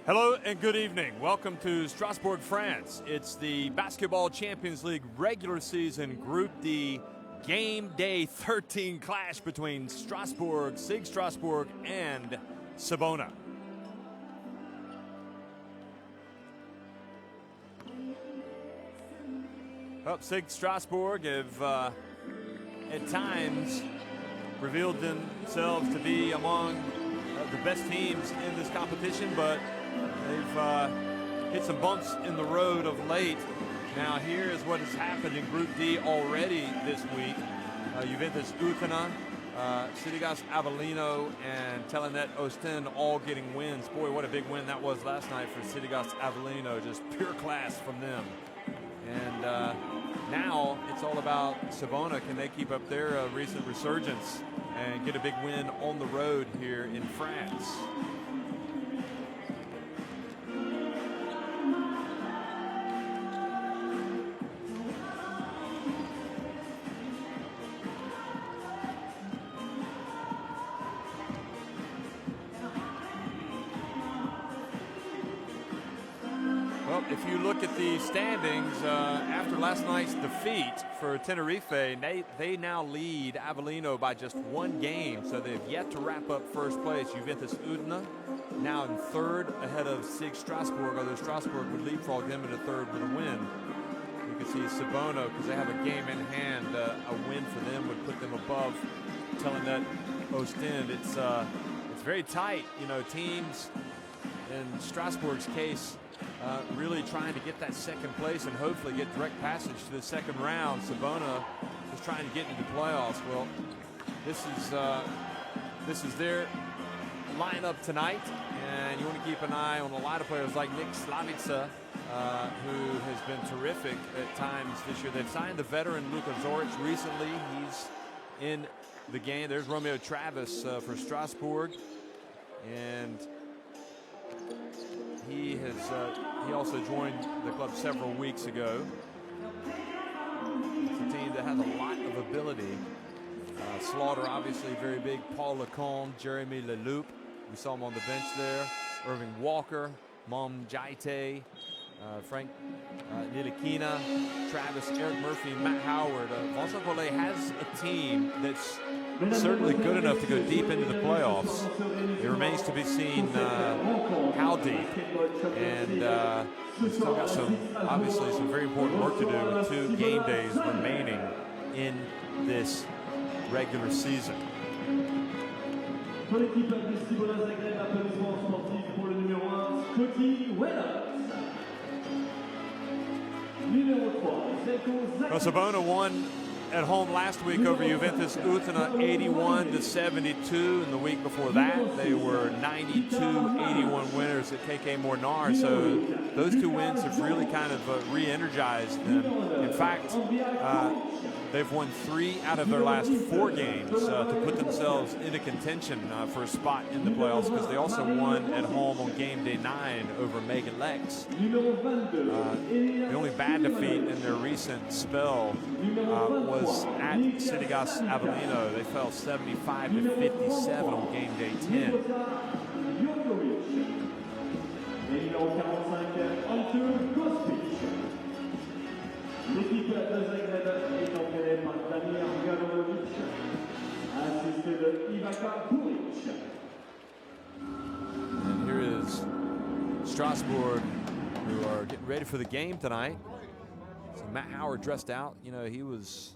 Hello and good evening. Welcome to Strasbourg, France. It's the Basketball Champions League regular season Group D game day 13 clash between Strasbourg, SIG Strasbourg, and Cibona. Well, SIG Strasbourg have at times revealed themselves to be among the best teams in this competition, but they've hit some bumps in the road of late. Now here is what has happened in Group D already this week. Juventus Utena, SIG Avellino, and Telenet Ostend all getting wins. Boy, what a big win that was last night for SIG Avellino. Just pure class from them. And now it's all about Cibona. Can they keep up their recent resurgence and get a big win on the road here in France? Well, if you look at the standings, after last night's defeat for Tenerife, they now lead Avellino by just one game, so they've yet to wrap up first place. Juventus Udine now in third ahead of SIG Strasbourg, although Strasbourg would leapfrog them into third with a win. You can see Cibona, because they have a game in hand, a win for them would put them above Telenet Ostend. It's very tight, you know, teams in Strasbourg's case really trying to get that second place and hopefully get direct passage to the second round. Cibona is trying to get into the playoffs. Well, this is their lineup tonight, and you want to keep an eye on a lot of players like Nick Slavica, who has been terrific at times this year. They've signed the veteran Luka Zoric recently. He's in the game. There's Romeo Travis for Strasbourg, and he also joined the club several weeks ago. It's a team that has a lot of ability. Slaughter, obviously, very big. Paul Lecombe, Jeremy Leloup. We saw him on the bench there. Irving Walker, Mom Jaite, Frank Nilikina, Travis, Eric Murphy, Matt Howard. Vincent Collet has a team that's certainly good enough to go deep into the playoffs. It remains to be seen how deep. And we've still got obviously some very important work to do with 2 game days remaining in this regular season. Pour l'équipe de Cibona Zagreb, applaudissements sportifs pour le numéro 1, Scotty Wells. Numéro 3, Well, Cibona won at home last week over Juventus Utena 81-72, and the week before that they were 92-81 winners at KK Mornar. So those 2 wins have really kind of re-energized them. In fact, they've won 3 out of their last 4 games to put themselves into contention for a spot in the playoffs, because they also won at home on game day 9 over Megan Lex. The only bad defeat in their recent spell was at SIG Avellino. They fell 75-57 on game day 10. L'équipe de Zagreb est entraînée par Damir Galovic, assisté de Ivaka Buric. And here is Strasbourg, who are getting ready for the game tonight. So Matt Howard dressed out. You know, he's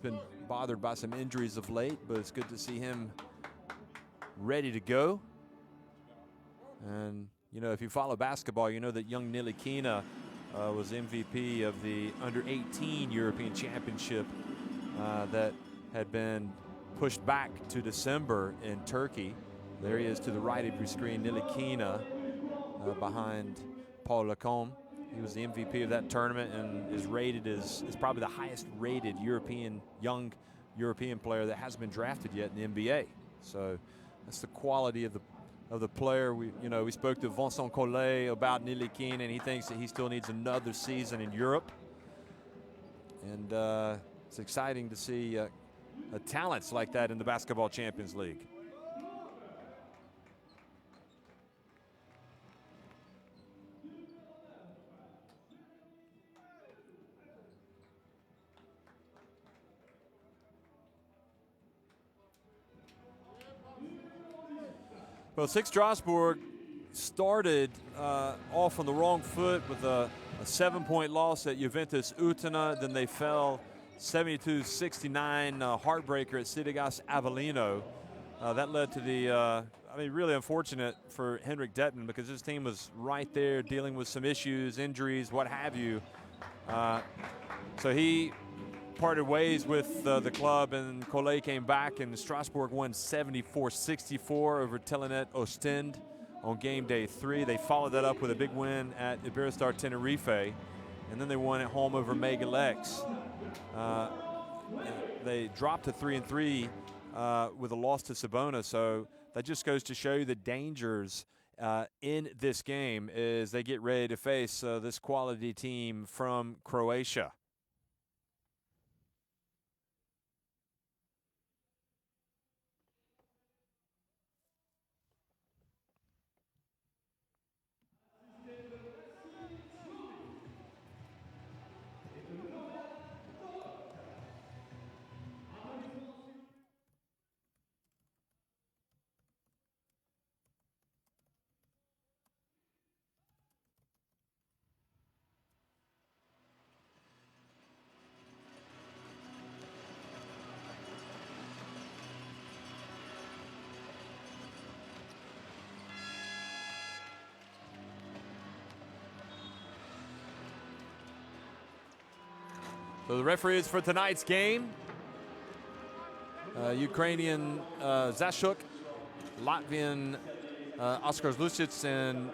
been bothered by some injuries of late, but it's good to see him ready to go. And, you know, if you follow basketball, you know that young Nilikina was MVP of the Under-18 European Championship that had been pushed back to December in Turkey. There he is to the right of your screen, Nilikina, behind Paul Lecombe. He was the MVP of that tournament and is rated is probably the highest rated young European player that hasn't been drafted yet in the NBA. So that's the quality of the player. We spoke to Vincent Collet about Nilikina, and he thinks that he still needs another season in Europe. And it's exciting to see talents like that in the Basketball Champions League. Well, SIG Strasbourg started off on the wrong foot with a 7-point loss at Juventus Utena. Then they fell 72-69 heartbreaker at Cidigas Avellino. That led to the, really unfortunate for Henrik Detton, because his team was right there dealing with some issues, injuries, what have you. So he parted ways with the club, and Collet came back, and Strasbourg won 74-64 over Telenet Ostend on game day 3. They followed that up with a big win at Iberostar Tenerife, and then they won at home over Megalex. They dropped to 3-3 with a loss to Cibona, so that just goes to show you the dangers in this game as they get ready to face this quality team from Croatia. So the referees for tonight's game, Ukrainian Zashuk, Latvian Oskar Lucic, and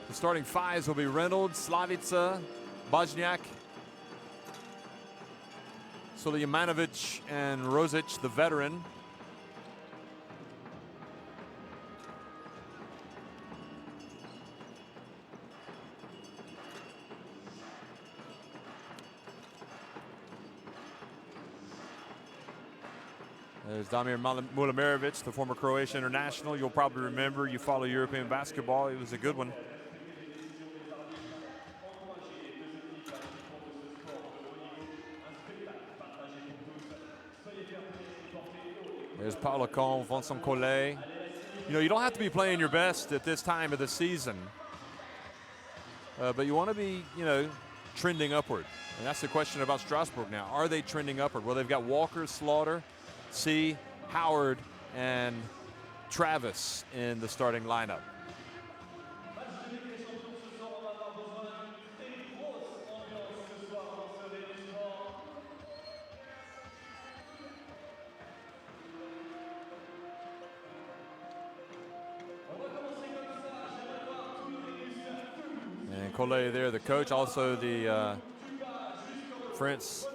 the starting fives will be Reynolds, Slavica, Bosniak, Suljamanovic, and Rosic, the veteran. There's Damir Mulimirovic, the former Croatian international. You'll probably remember, you follow European basketball. It was a good one. There's Paulo Combe, Vincent Collet. You don't have to be playing your best at this time of the season, but you want to be, trending upward. And that's the question about Strasbourg now. Are they trending upward? Well, they've got Walker, Slaughter, C, Howard, and Travis in the starting lineup. And Collet there, the coach, also the France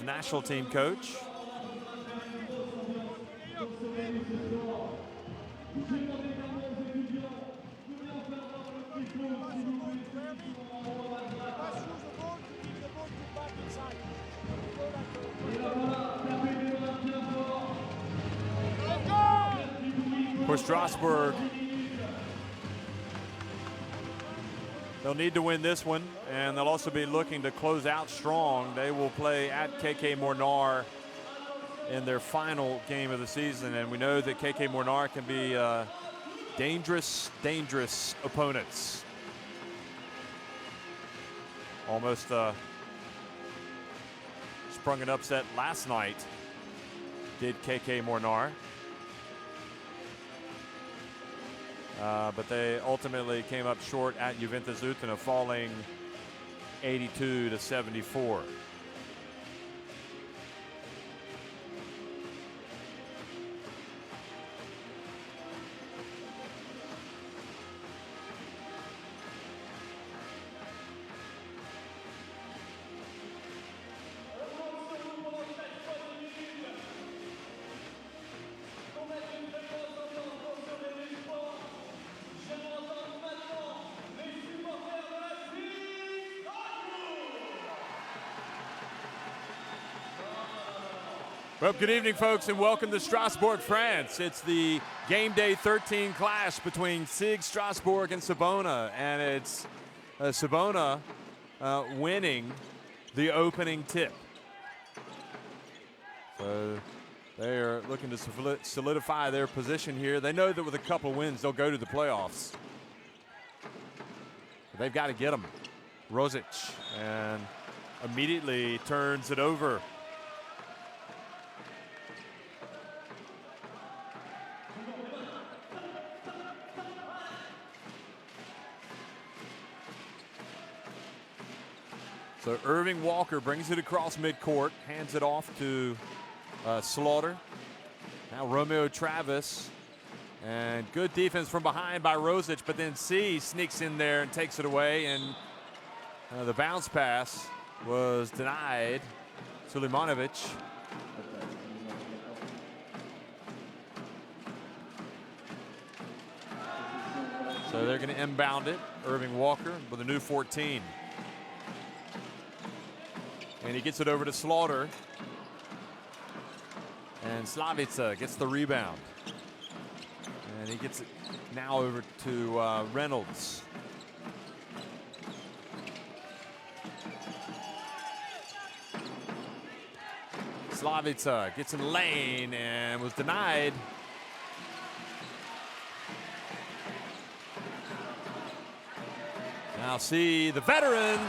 national team coach. For Strasbourg, they'll need to win this one, and they'll also be looking to close out strong. They will play at KK Mornar in their final game of the season, and we know that KK Mornar can be dangerous opponents. Almost sprung an upset last night, did KK Mornar. But they ultimately came up short at Juventus Utena, falling 82-74. Well, good evening, folks, and welcome to Strasbourg, France. It's the Game Day 13 clash between SIG Strasbourg and Cibona, and it's Cibona winning the opening tip. So they are looking to solidify their position here. They know that with a couple of wins, they'll go to the playoffs. But they've got to get them. Rosic, and immediately turns it over. So Irving Walker brings it across midcourt, hands it off to Slaughter. Now Romeo Travis, and good defense from behind by Rosic, but then C sneaks in there and takes it away, and the bounce pass was denied. Sulimanovic. So they're going to inbound it. Irving Walker with a new 14. And he gets it over to Slaughter. And Slavica gets the rebound. And he gets it now over to Reynolds. Slavica gets in the lane and was denied. Now see the veteran.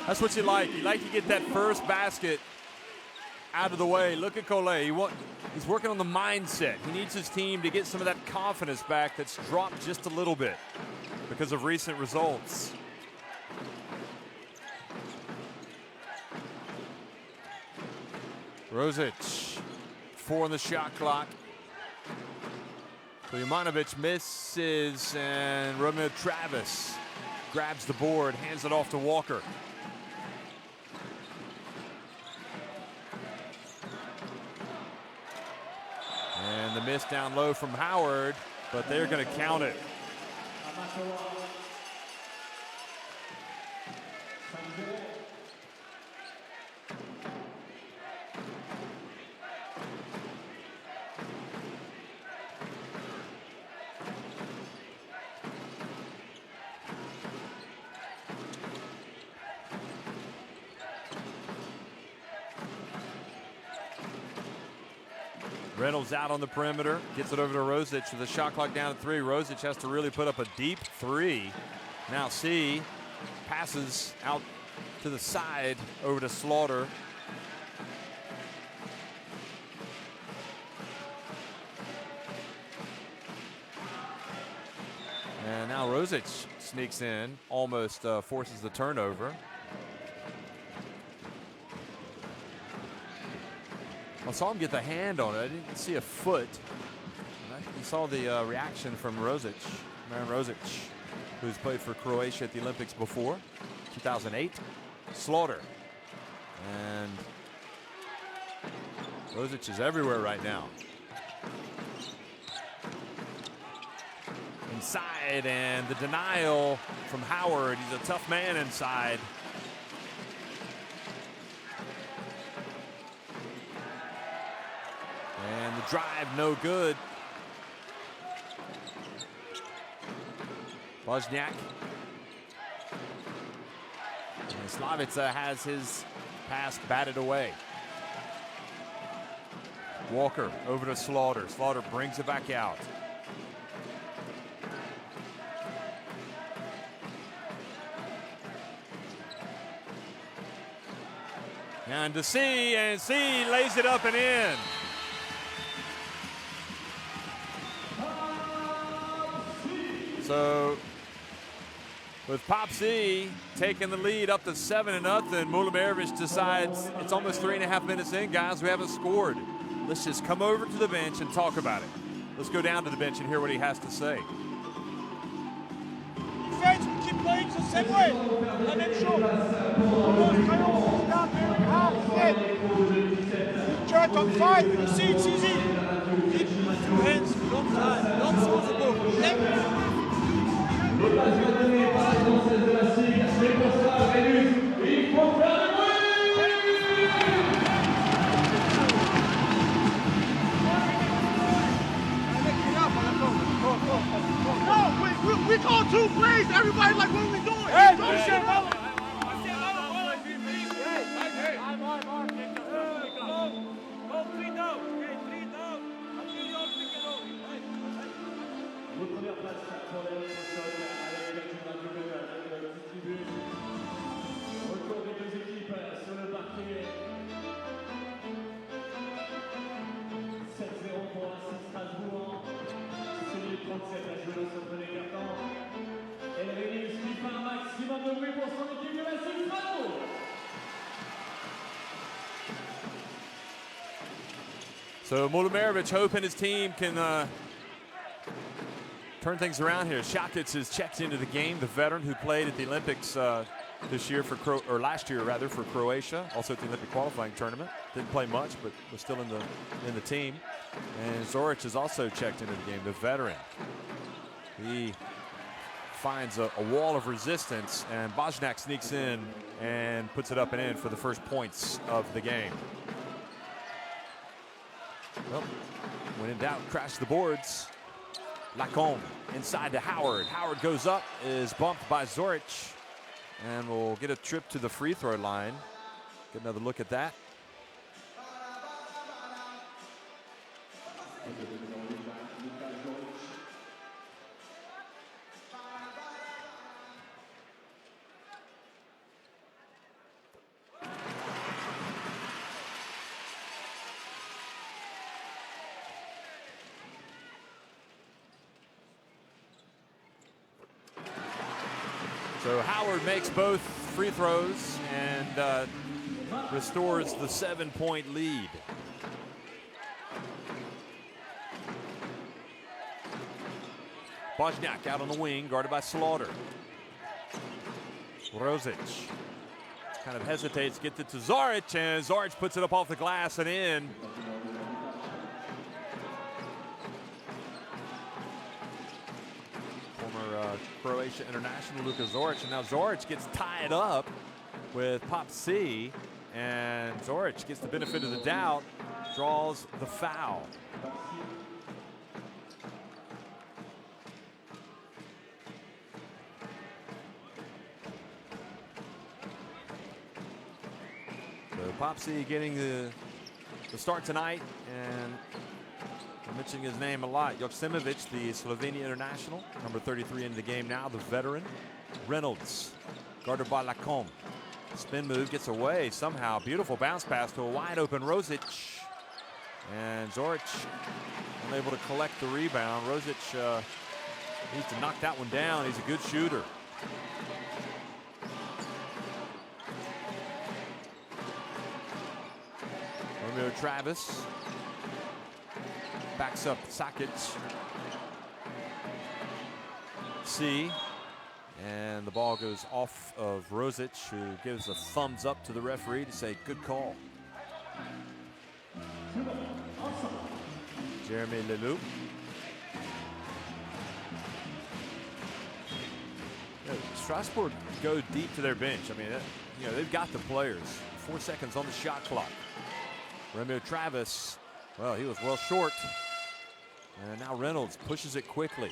That's what you like. You like to get that first basket out of the way. Look at Collet. He's working on the mindset. He needs his team to get some of that confidence back that's dropped just a little bit because of recent results. Rosic, 4 on the shot clock. Sulimanovic misses, and Romeo Travis grabs the board, hands it off to Walker. And the miss down low from Howard, but they're going to count it. Reynolds out on the perimeter, gets it over to Rosic with the shot clock down to 3. Rosic has to really put up a deep 3. Now C passes out to the side over to Slaughter. And now Rosic sneaks in, almost forces the turnover. I saw him get the hand on it. I didn't see a foot. You saw the reaction from Rosic, Marin Rosic, who's played for Croatia at the Olympics before, 2008. Slaughter. And Rosic is everywhere right now. Inside, and the denial from Howard. He's a tough man inside. And the drive, no good. Wozniak. And Slavica has his pass batted away. Walker over to Slaughter. Slaughter brings it back out. And to C, and C lays it up and in. So with Pop C taking the lead up to 7-0, Mulimerovich decides it's almost 3.5 minutes in, guys. We haven't scored. Let's just come over to the bench and talk about it. Let's go down to the bench and hear what he has to say. Defense, we keep playing the same way. La même chose. On down very hard. Good shot on 5. You see, it's easy. Keep 2 hands, don't fly, don't throw the ball. L'occasion donnée par la danseuse de la SIG, c'est pour ça, Vénus. Please, everybody, like, what are we doing? Hey, Don't hey, shut up. Votre première place pour les Microsoft avec une radio avec distribué. Retour des deux équipes sur le parquet. 7-0 pour la SIG Strasbourg. 6-37 à jouer dans ce premier carton. Et le réunit suivi par un maximum de bruit pour son équipe de la SIG Strasbourg. So Molomerovic hoping his team can turn things around here. Šakić is checked into the game, the veteran who played at the Olympics this year or last year rather for Croatia, also at the Olympic qualifying tournament. Didn't play much, but was still in the team. And Zoric is also checked into the game, the veteran. He finds a wall of resistance, and Bosniak sneaks in and puts it up and in for the first points of the game. Well, when in doubt, crash the boards. Lacombe inside to Howard. Howard goes up, is bumped by Zoric, and we'll get a trip to the free throw line. Get another look at that. So Howard makes both free throws and restores the 7-point lead. Bosniak out on the wing, guarded by Slaughter. Rosic kind of hesitates, gets it to Zoric, and Zoric puts it up off the glass and in. Croatia international Luka Zoric, and now Zoric gets tied up with Pop C, and Zoric gets the benefit of the doubt, draws the foul. So Pop C getting the start tonight, and I'm mentioning his name a lot. Joksimovic, the Slovenia international, number 33 in the game now, the veteran. Reynolds, guarded by Lacombe. Spin move, gets away somehow. Beautiful bounce pass to a wide open Rosic. And Zoric unable to collect the rebound. Rosic needs to knock that one down. He's a good shooter. Romeo Travis backs up Šakić. C, and the ball goes off of Rosic, who gives a thumbs up to the referee to say good call. Jeremy Leloup. Strasbourg go deep to their bench. I mean, they've got the players. 4 seconds on the shot clock. Romeo Travis, well, he was well short. And now Reynolds pushes it quickly.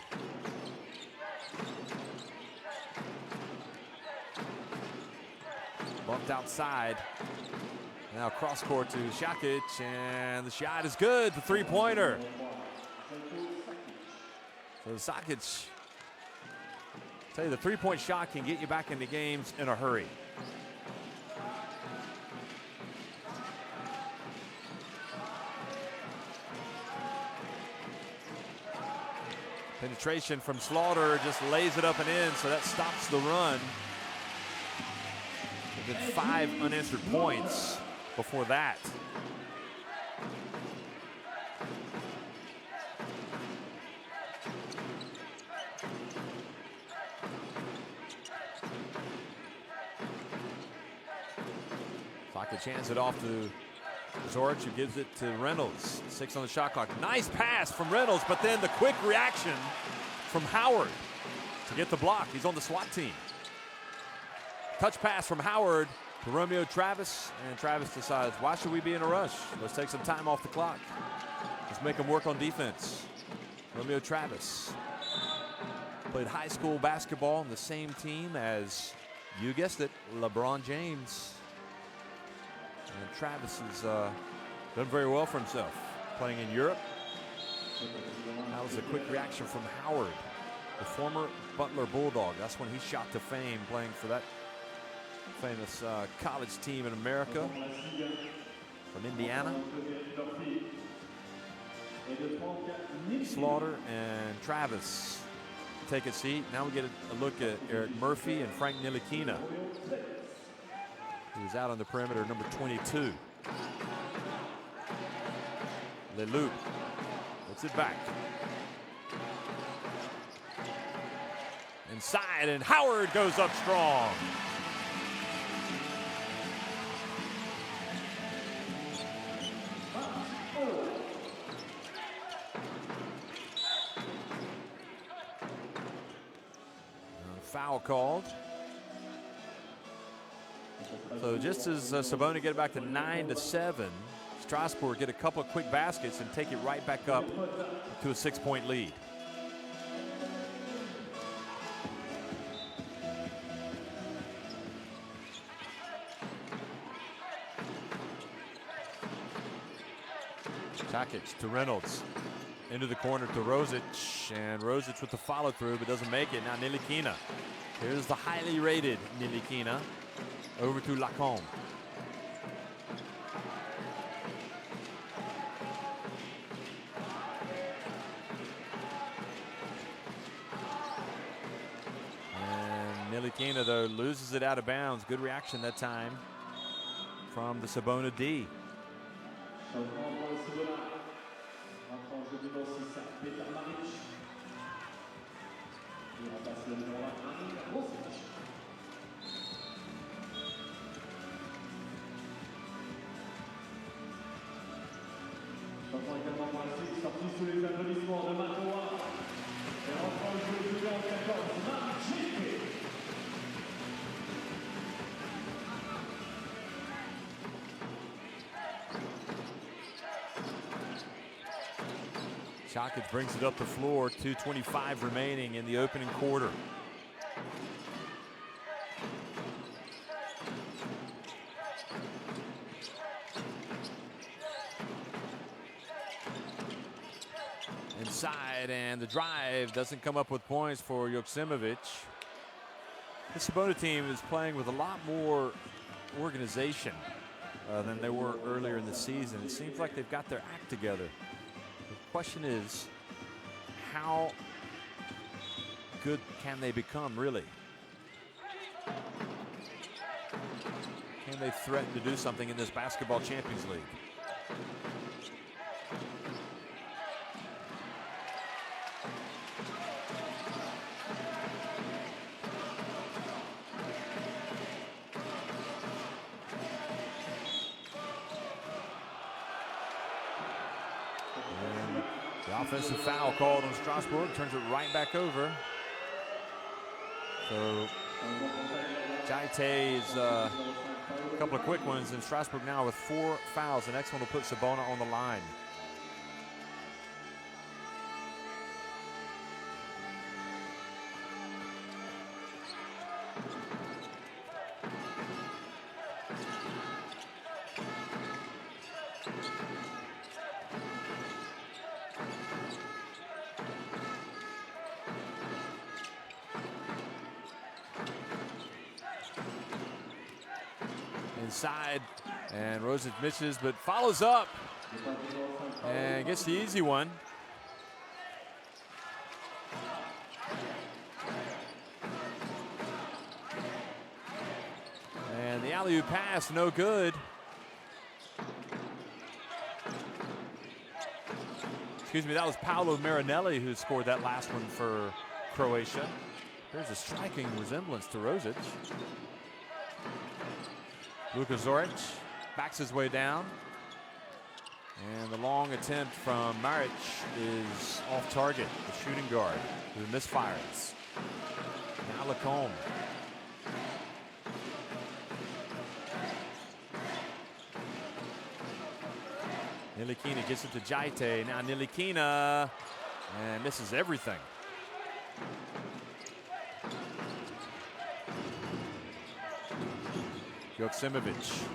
Bumped outside. Now cross court to Šakić, and the shot is good, the three-pointer. So Šakić, tell you, the three-point shot can get you back into games in a hurry. Penetration from Slaughter, just lays it up and in, so that stops the run. There've been 5 unanswered points before that. Šakić hands it off to Zoric, who gives it to Reynolds. 6 on the shot clock. Nice pass from Reynolds, but then the quick reaction from Howard to get the block. He's on the SWAT team. Touch pass from Howard to Romeo Travis, and Travis decides, why should we be in a rush? Let's take some time off the clock. Let's make them work on defense. Romeo Travis. Played high school basketball on the same team as, you guessed it, LeBron James. And Travis has done very well for himself playing in Europe. That was a quick reaction from Howard, the former Butler Bulldog. That's when he shot to fame playing for that famous college team in America from Indiana. Slaughter and Travis take a seat. Now we get a look at Eric Murphy and Frank Ntilikina, who's out on the perimeter, number 22. Leloup puts it back. Inside, and Howard goes up strong. Foul called. So just as Cibona get back to 9-7, Strasbourg get a couple of quick baskets and take it right back up to a 6-point lead. Takic to Reynolds. Into the corner to Rosic, and Rosic with the follow through, but doesn't make it. Now Ntilikina. Here's the highly rated Ntilikina. Over to Lacombe. And Ntilikina, though, loses it out of bounds. Good reaction that time from the Cibona D. Sorti sous les applaudissements de Matoa. Et enfin le jeu de 14, Marchik. Takic brings it up the floor. 2:25 remaining in the opening quarter. Inside, and the drive doesn't come up with points for Joksimovic. The Cibona team is playing with a lot more organization than they were earlier in the season. It seems like they've got their act together. The question is, how good can they become, really? Can they threaten to do something in this Basketball Champions League? Offensive foul called on Strasbourg, turns it right back over. So Jaite's a couple of quick ones, and Strasbourg now with 4 fouls. The next one will put Cibona on the line. Inside, and Rosic misses, but follows up and gets the easy one. And the alley-oop pass, no good. Excuse me, that was Paolo Marinelli who scored that last one for Croatia. There's a striking resemblance to Rosic. Luka Zoric backs his way down. And the long attempt from Maric is off target, the shooting guard who misfires. Now Lacombe. Ntilikina gets it to Jaite. Now Ntilikina and misses everything. Joksimovic.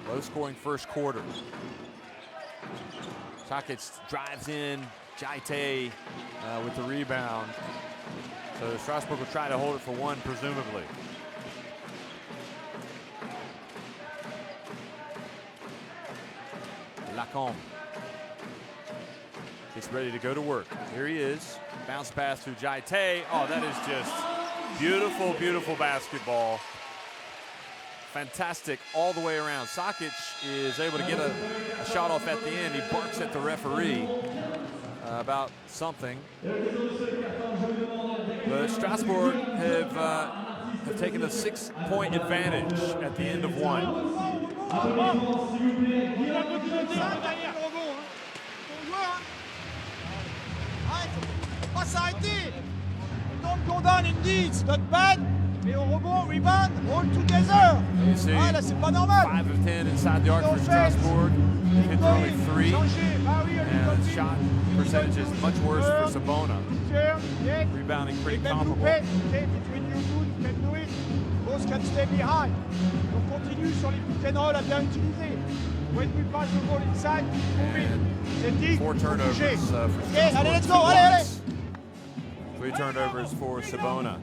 Low-scoring first quarter. Sakic drives in. Jaite with the rebound. So Strasbourg will try to hold it for one, presumably. Lacombe gets ready to go to work. Here he is. Bounce pass to Jaite. Oh, that is just beautiful, beautiful basketball. Fantastic all the way around. Sakic is able to get a shot off at the end. He barks at the referee about something. But Strasbourg have taken a 6-point advantage at the end of one. Pas s'arrêter. Don't go down indeed, it's not bad. Mais au rebond, rebound, all together. You see, là, c'est pas normal. 5 of 10 inside the arc for Strasbourg. Hit only 3. And shot percentage is much worse for Cibona. Rebounding pretty comparable. Between you two, you can do it. Both can stay behind. On continue sur les pick and roll à bien utiliser. When we pass the ball inside, moving. 4 turnovers for Strasbourg. Okay, allez, let's go, allez. 3 turnovers for Cibona.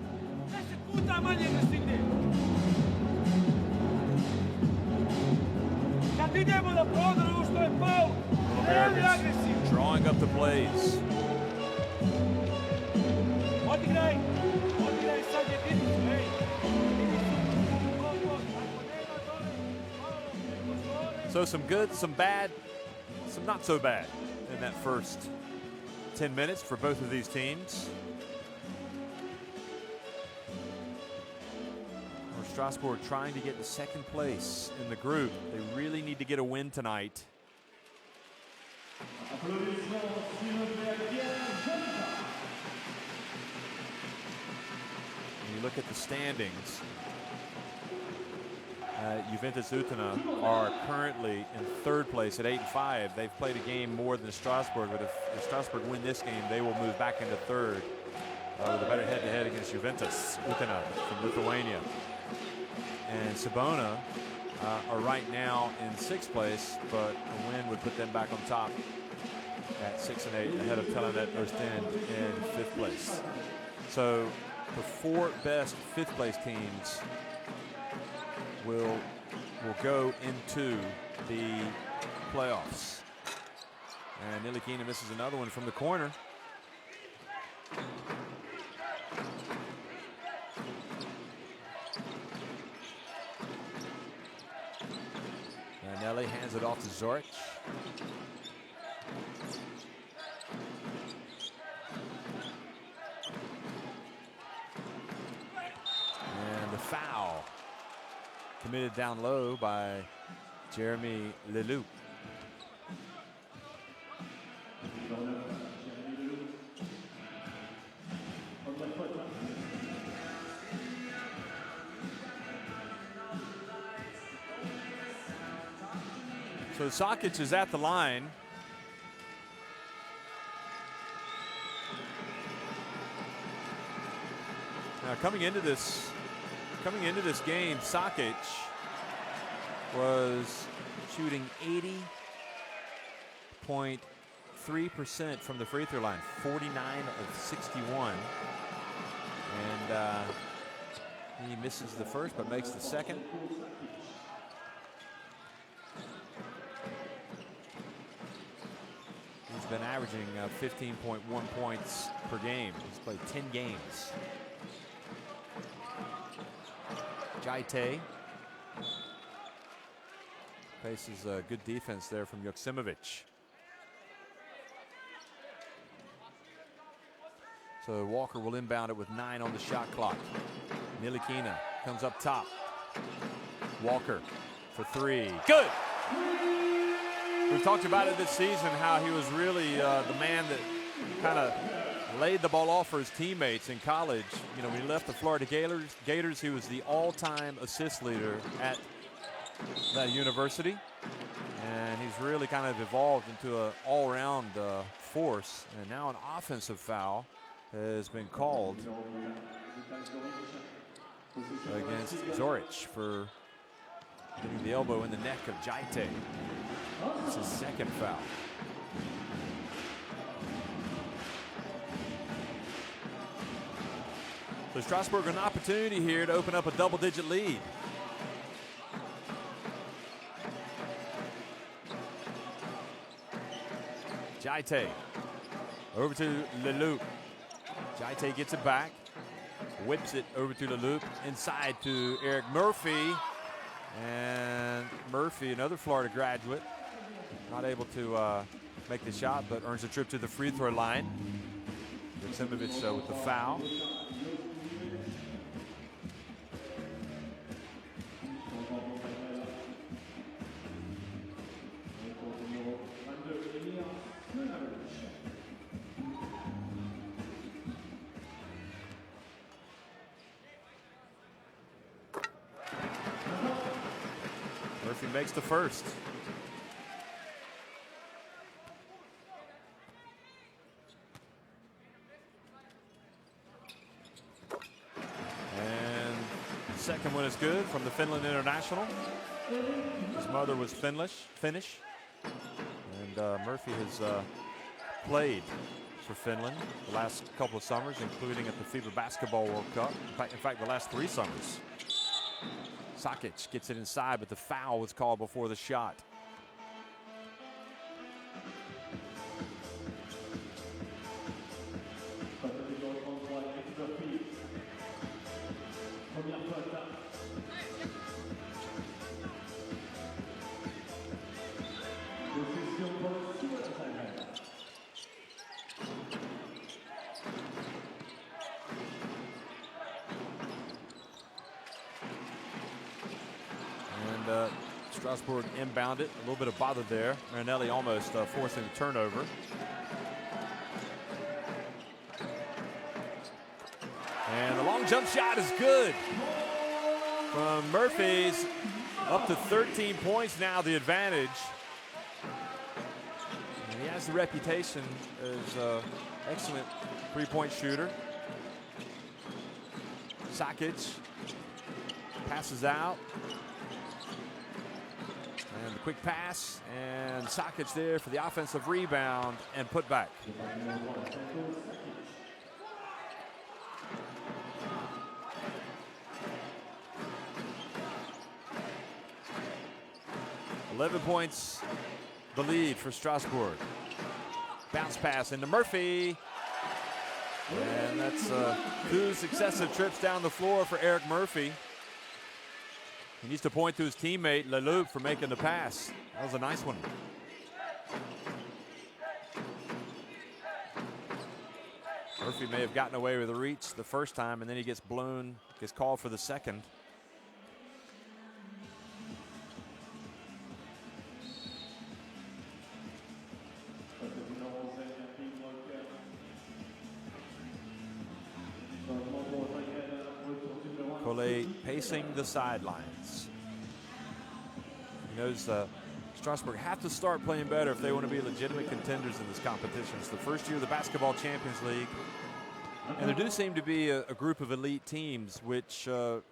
Americans drawing up the plays. So some good, some bad, some not so bad in that first 10 minutes for both of these teams. Strasbourg trying to get to second place in the group. They really need to get a win tonight. When you look at the standings, Juventus Utena are currently in third place at 8-5. They've played a game more than Strasbourg, but if Strasbourg win this game, they will move back into third with a better head-to-head against Juventus Utena from Lithuania. And Cibona are right now in 6th place, but a win would put them back on top at 6 and 8, ahead of Telenet Ostend in 5th place. So the 4 best 5th place teams will go into the playoffs. And Nilikina misses another one from the corner. Nelly hands it off to Zoric. And the foul committed down low by Jeremy Leloup. So Sakic is at the line. Now coming into this game, Sakic was shooting 80.3% from the free throw line, 49 of 61. And he misses the first but makes the second. Been averaging 15.1 points per game. He's played 10 games. Jaite faces a good defense there from Joksimovic. So Walker will inbound it with 9 on the shot clock. Nilikina comes up top. Walker for 3. Good! We've talked about it this season, how he was really the man that kind of laid the ball off for his teammates in college. You know, when he left the Florida Gators, he was the all-time assist leader at that university. And he's really kind of evolved into an all-around force. And now an offensive foul has been called against Zoric for Hitting the elbow in the neck of Jaite. It's his second foul. So Strasbourg an opportunity here to open up a double-digit lead. Jaite over to Leloup. Jaite gets it back, whips it over to Leloup, inside to Eric Murphy. And Murphy, another Florida graduate, not able to make the shot, but earns a trip to the free throw line. Joksimovic with the foul. Murphy makes the first. And the second one is good from the Finland international. His mother was Finnish. And Murphy has played for Finland the last couple of summers, including at the FIBA Basketball World Cup. In fact, the last 3 summers. Sakic gets it inside, but the foul was called before the shot. Strasbourg inbounded, a little bit of bother there. Marinelli almost forcing the turnover. And the long jump shot is good from Murphy's, up to 13 points now, the advantage. And he has the reputation as an excellent three-point shooter. Sakic passes out. And the quick pass, and Sakic there for the offensive rebound and put back. $11 points, the lead for Strasbourg. Bounce pass into Murphy. And that's 2 successive trips down the floor for Eric Murphy. He needs to point to his teammate, Leloup, for making the pass. That was a nice one. Murphy may have gotten away with a reach the first time, and then he gets called for the second. Pacing the sidelines. He knows Strasbourg have to start playing better if they want to be legitimate contenders in this competition. It's the first year of the Basketball Champions League. And there do seem to be a group of elite teams, which for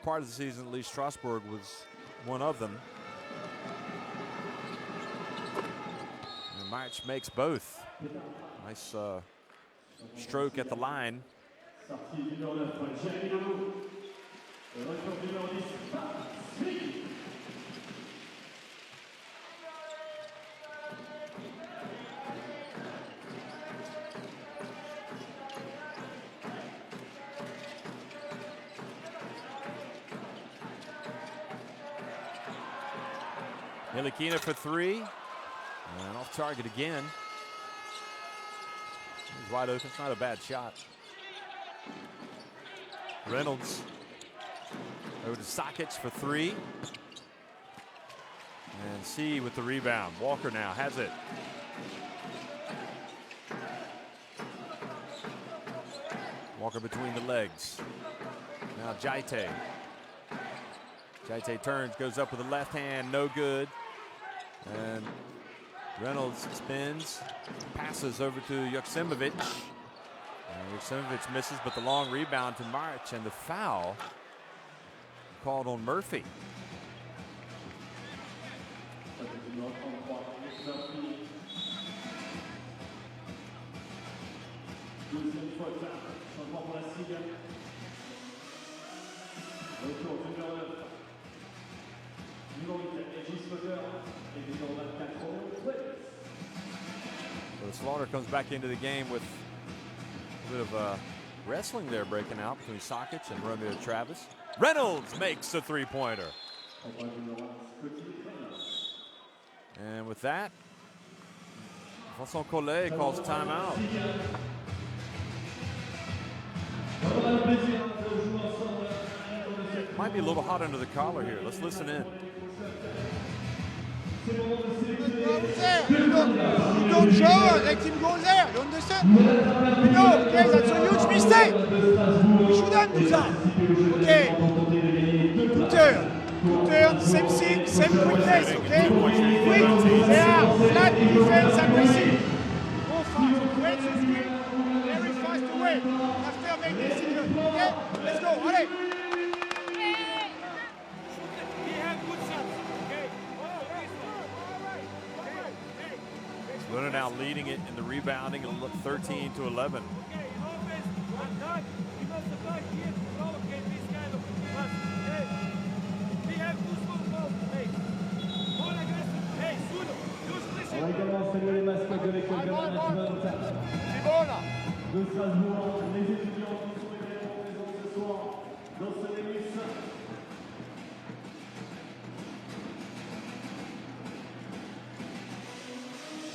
part of the season, at least Strasbourg was one of them. And March makes both. Nice stroke at the line. Ntilikina for 3, and off target again. He's wide open. It's not a bad shot. Reynolds over to Sakic for 3. And C with the rebound. Walker now has it. Walker between the legs. Now Jaite. Jaite turns, goes up with the left hand, no good. And Reynolds spins, passes over to Joksimovic. Joksimovic misses, but the long rebound to March, and the foul called on Murphy. numéro 33, Murphy. Deuxième faute, changement pour la SIG. Retour du numéro 9. Numéro 8, SIG Strasbourg. Et numéro 24, So Slaughter comes back into the game with a bit of wrestling there breaking out between Sockets and Romeo Travis. Reynolds makes a three-pointer. And with that, Vincent Collet calls timeout. Might be a little hot under the collar here. Let's listen in. You don't show, let him go there, you understand? No, okay, that's a huge mistake. We shouldn't do that. Okay, two turn, same thing, same quickness, okay? Quick, they are flat defense aggressive. Go fast, wait the screen, very fast away. After make decision, okay? Let's go, allez! Cibona now leading it in the rebounding, 13 to 11. On va également saluer les mascottes de l'école de management Cibona. de Strasbourg, les étudiants qui sont également présents ce soir dans ce réglisse.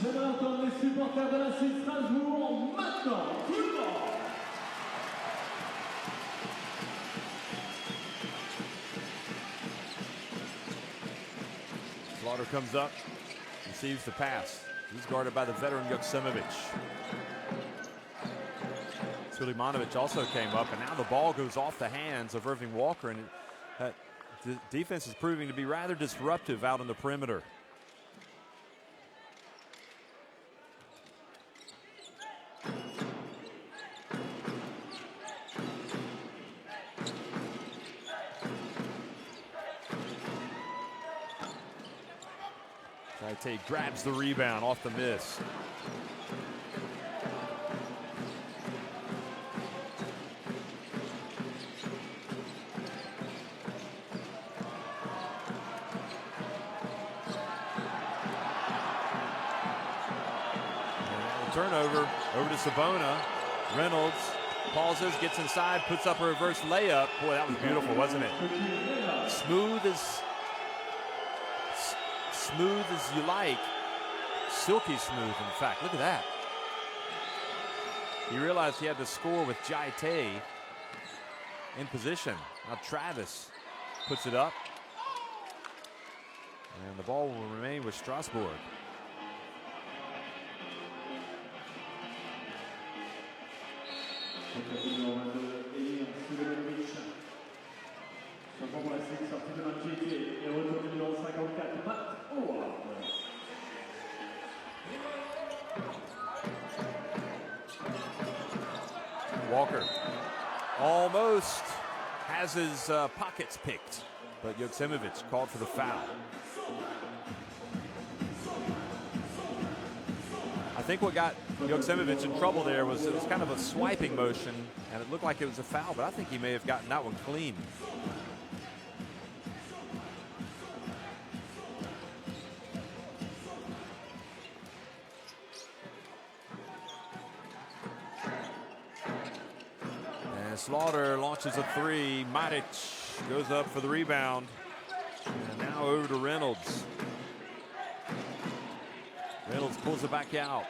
J'aimerais entendre les supporters de la SIG Strasbourg maintenant, tout le monde. Slaughter comes up, receives the pass. He's guarded by the veteran Joksimovic. Sulimanovic also came up, and now the ball goes off the hands of Irving Walker, and the defense is proving to be rather disruptive out on the perimeter. Tate grabs the rebound off the miss. And the turnover over to Cibona. Reynolds pauses, gets inside, puts up a reverse layup. Boy, that was beautiful, wasn't it? Smooth as you like. Silky smooth, in fact. Look at that. He realized he had to score with Jai Tay in position. Now Travis puts it up. And the ball will remain with Strasbourg. Walker almost has his pockets picked, but Joksimovic called for the foul. I think what got Joksimovic in trouble there was it was kind of a swiping motion, and it looked like it was a foul, but I think he may have gotten that one clean. Slaughter launches a three. Matic goes up for the rebound. And now over to Reynolds. Reynolds pulls it back out.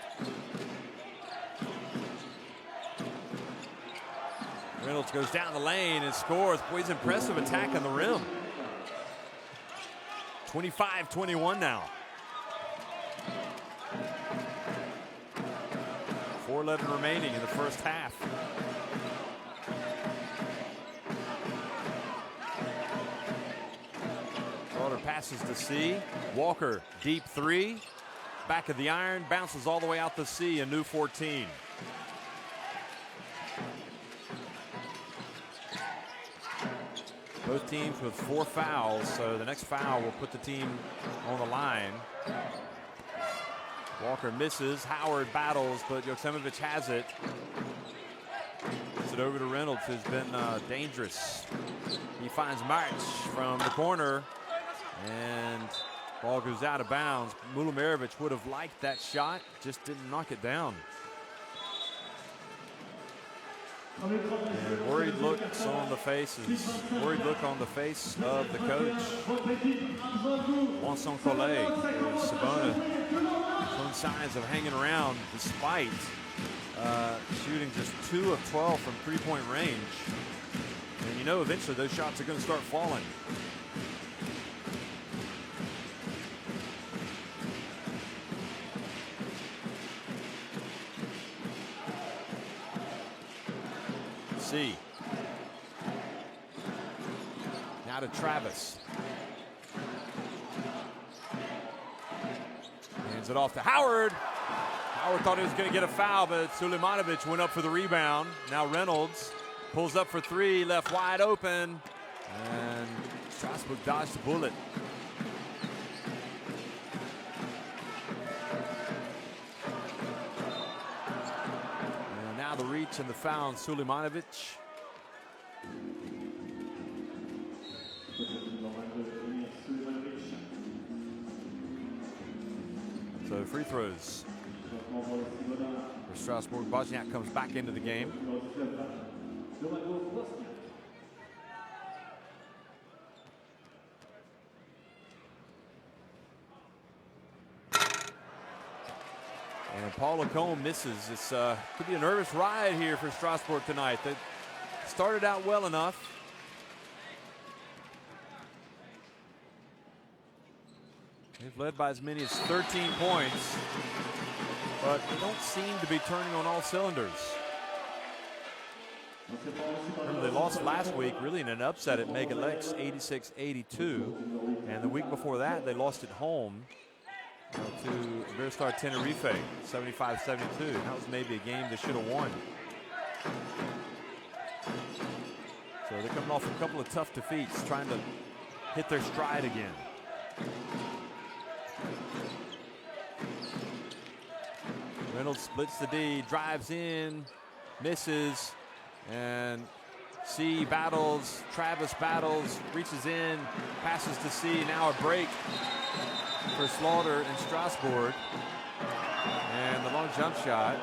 Reynolds goes down the lane and scores. Boy, he's impressive attack on the rim. 25-21 now. 4:11 remaining in the first half. Passes to C. Walker, deep three. Back of the iron, bounces all the way out to C, a new 14. Both teams with 4 fouls, so the next foul will put the team on the line. Walker misses, Howard battles, but Joksimovic has it. Gets it over to Reynolds, who's been dangerous. He finds March from the corner, and ball goes out of bounds. Mulimirovic would have liked that shot, just didn't knock it down. And worried looks on the faces. Worried look on the face of the coach. Vincent Collet, Cibona, showing signs of hanging around despite shooting just 2 of 12 from 3-point range. And you know eventually those shots are going to start falling. Now to Travis. Hands it off to Howard. Howard thought he was going to get a foul, but Sulemanovic went up for the rebound. Now Reynolds pulls up for 3, left wide open, and Strasbourg dodged the bullet. The reach and the foul on Sulemanovic. So free throws for Strasbourg. Bosniak comes back into the game. And Paul Lacombe misses. It's could be a nervous ride here for Strasbourg tonight. They started out well enough. They've led by as many as 13 points, but they don't seem to be turning on all cylinders. Remember, they lost last week, really in an upset at Megalex, 86-82. And the week before that, they lost at home to Verstar Tenerife, 75-72. That was maybe a game they should have won. So they're coming off a couple of tough defeats, trying to hit their stride again. Reynolds splits the D, drives in, misses, and C battles, Travis battles, reaches in, passes to C, now a break for Slaughter and Strasbourg. And the long jump shot.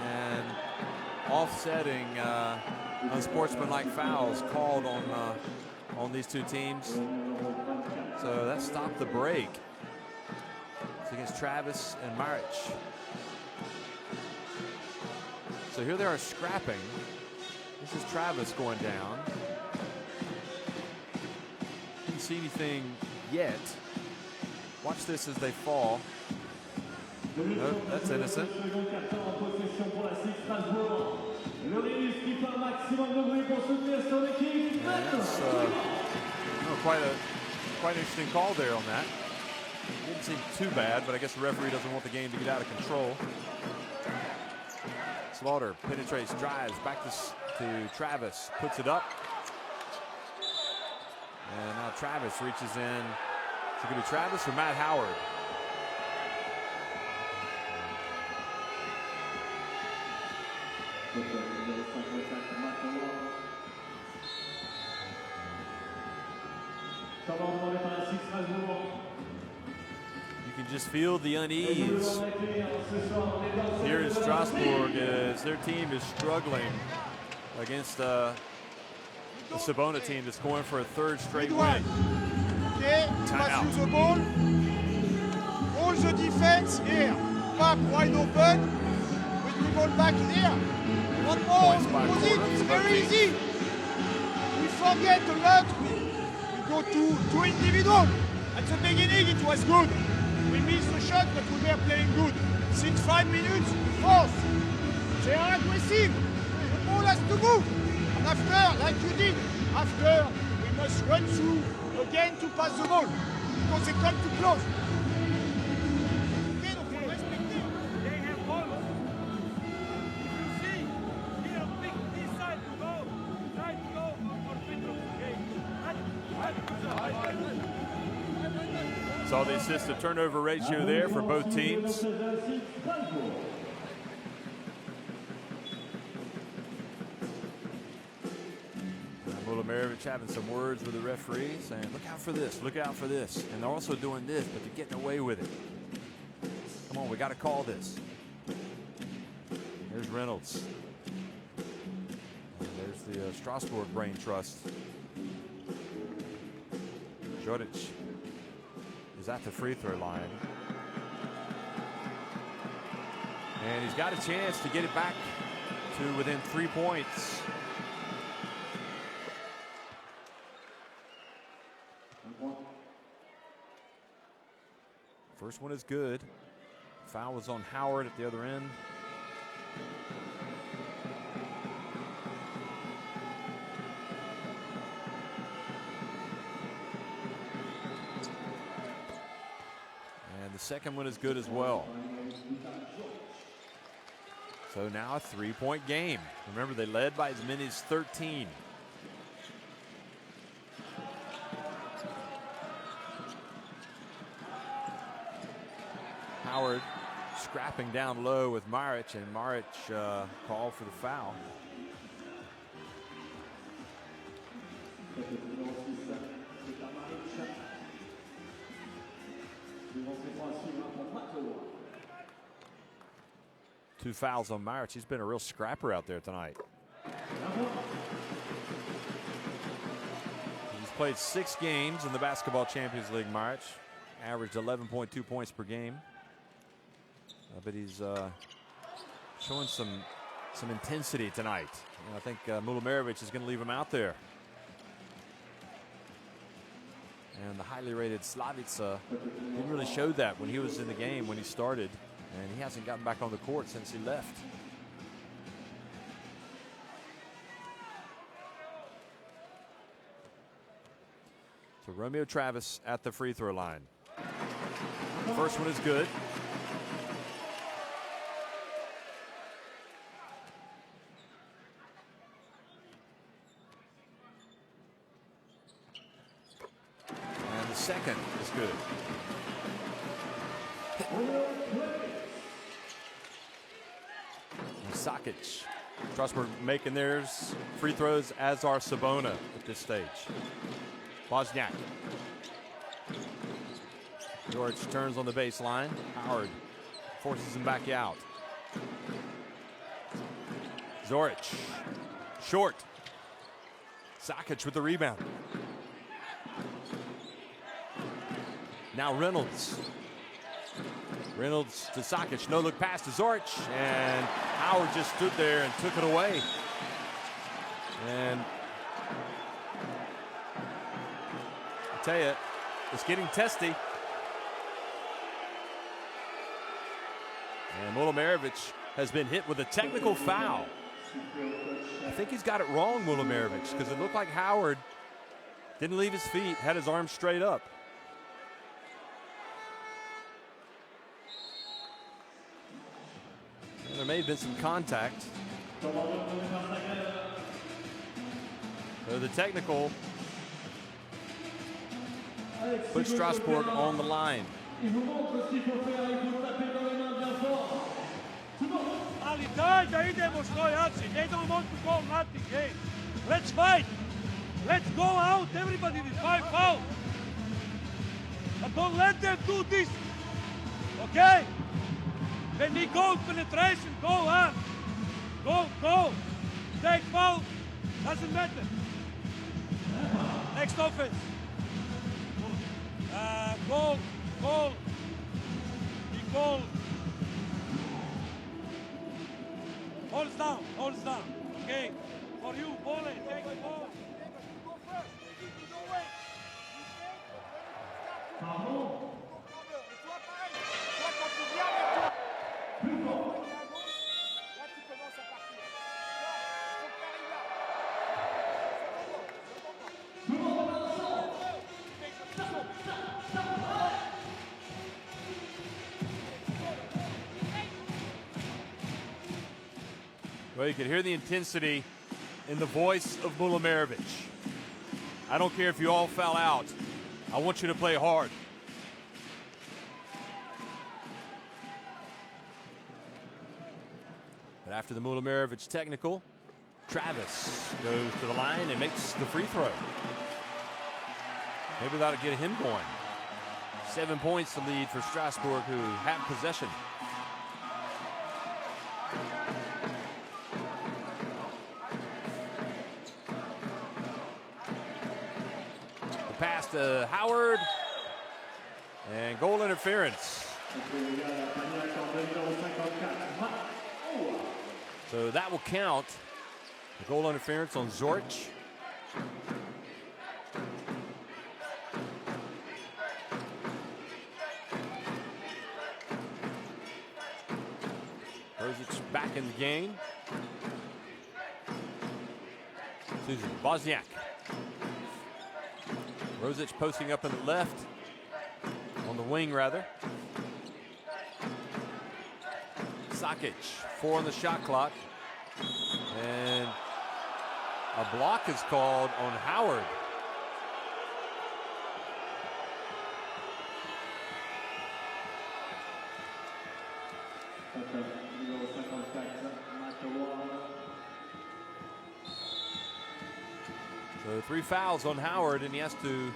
And offsetting unsportsmanlike fouls called on these two teams. So that stopped the break. It's against Travis and Maric. So here they are scrapping. This is Travis going down. Didn't see anything yet. Watch this as they fall. Nope, that's innocent. That's quite an interesting call there on that. Didn't seem too bad, but I guess the referee doesn't want the game to get out of control. Slaughter penetrates, drives back to Travis, puts it up. And now Travis reaches in. Is it going to be Travis or Matt Howard? You can just feel the unease here in Strasbourg as their team is struggling against the Cibona team that's going for a third straight win. Okay, pass you the ball. All the defense here. Back wide open. With the ball back here. One more. It's very easy. We forget a lot. We go to individual. At the beginning it was good. We missed the shot, but we were playing good. Since 5 minutes, force. They are aggressive. The ball has to move. And after, like you did, after we must run through again to pass the ball because they come too close. Okay, don't respect them. They have ball. You see, here, pick this side to go. Try to go. Saw the assist to turnover ratio there for both teams. Milojevic having some words with the referee saying, look out for this, look out for this. And they're also doing this, but they're getting away with it. Come on, we got to call this. There's Reynolds. And there's the Strasbourg Brain Trust. Jodic is at the free throw line. And he's got a chance to get it back to within 3 points. First one is good. Foul was on Howard at the other end. And the second one is good as well. So now a 3-point game. Remember, they led by as many as 13. Howard scrapping down low with Maric, and Maric called for the foul. Two fouls on Maric. He's been a real scrapper out there tonight. He's played 6 games in the Basketball Champions League, Maric. Averaged 11.2 points per game. But he's showing some intensity tonight. And I think Milojevic is going to leave him out there. And the highly rated Slavica didn't really show that when he was in the game when he started. And he hasn't gotten back on the court since he left. So Romeo Travis at the free throw line. First one is good. And the second is good. Sakic. Strasbourg making theirs. Free throws, as are Cibona at this stage. Wozniak. George turns on the baseline. Howard forces him back out. Zoric. Short. Sakic with the rebound. Now Reynolds. Reynolds to Sakic. No look pass to Zoric. And Howard just stood there and took it away. And I tell you, it's getting testy. And Milojevic has been hit with a technical foul. I think he's got it wrong, Milojevic, because it looked like Howard didn't leave his feet, had his arms straight up. And there may have been some contact. So the technical put Strasbourg on the line. Ali daj da idemo što jači, they don't want to go nothing, hey. Let's fight. Let's go out, everybody with 5 fouls. But don't let them do this, okay? When we go penetration, go on. Go. Take foul, doesn't matter. Next offense. Goal. Big goal. Holds down. Okay. For you, volley, take the ball. Go first. No way. Et toi, pareil. Toi, quand tu viens avec toi. Là, tu commences à partir. Toi, faut que tu arrives là. Well, you can hear the intensity in the voice of Milojevic. I don't care if you all foul out. I want you to play hard. But after the Mulimirovic technical, Travis goes to the line and makes the free throw. Maybe that'll get him going. 7 points to lead for Strasbourg, who have possession. The pass to Howard, and goal interference. So that will count. The goal interference on Zorch. Rosic back in the game. Susan Bosniak. Rosic posting up in the left. On the wing, rather. Sakic, 4 on the shot clock. And a block is called on Howard. So 3 fouls on Howard, and he has to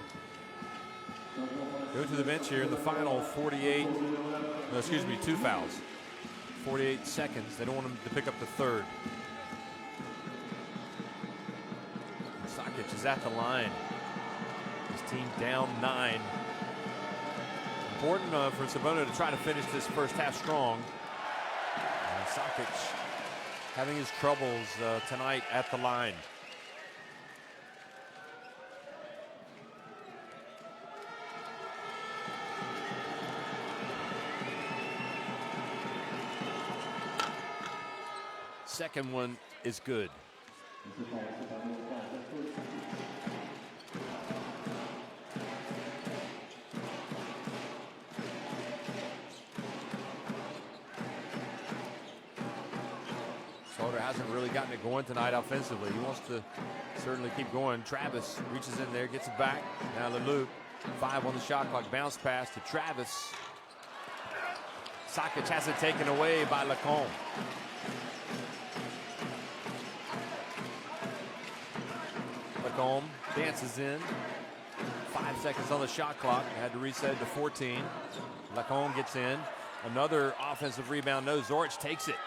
go to the bench here in the final 48. No, excuse me, 2 fouls. 48 seconds. They don't want him to pick up the third. Sakic is at the line. His team down 9. Important for Cibona to try to finish this first half strong. Sakic having his troubles tonight at the line. Second one is good. Slaughter hasn't really gotten it going tonight offensively. He wants to certainly keep going. Travis reaches in there, gets it back. Now the loop. 5 on the shot clock. Bounce pass to Travis. Sakic has it taken away by Lacombe. Lacombe dances in. 5 seconds on the shot clock. Had to reset it to 14. Lacombe gets in. Another offensive rebound. No, Zorch takes it.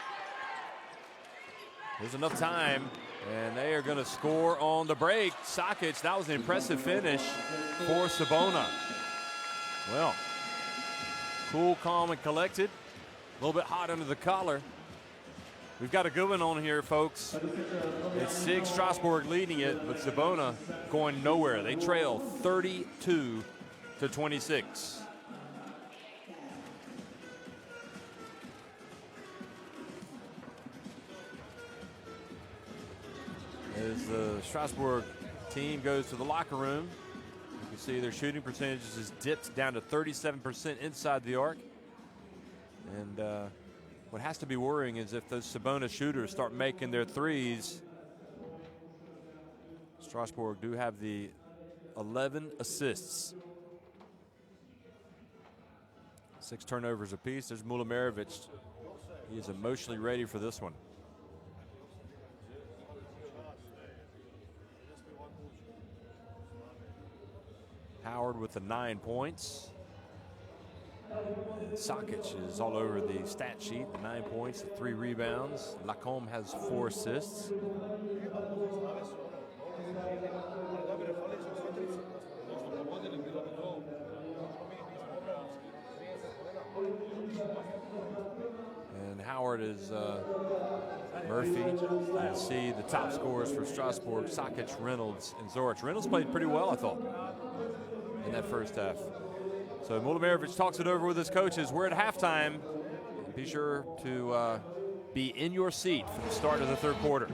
There's enough time, and they are going to score on the break. Sakic, that was an impressive finish for Cibona. Well, cool, calm, and collected. A little bit hot under the collar. We've got a good one on here, folks. It's SIG Strasbourg leading it, but Cibona going nowhere. They trail 32-26. As the Strasbourg team goes to the locker room, you can see their shooting percentages is dipped down to 37% inside the arc. And what has to be worrying is if those Cibona shooters start making their threes. Strasbourg do have the 11 assists. 6 turnovers apiece. There's Mulimirovic. He is emotionally ready for this one. Howard with the 9 points. And Sakic is all over the stat sheet. 9 points, 3 rebounds. Lacombe has 4 assists. And Howard is Murphy. You see the top scorers for Strasbourg: Sakic, Reynolds, and Zorch. Reynolds played pretty well, I thought, in that first half. So Mulimirovic talks it over with his coaches. We're at halftime. Be sure to be in your seat for the start of the third quarter.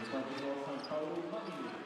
Département São Paulo, 3 minutes.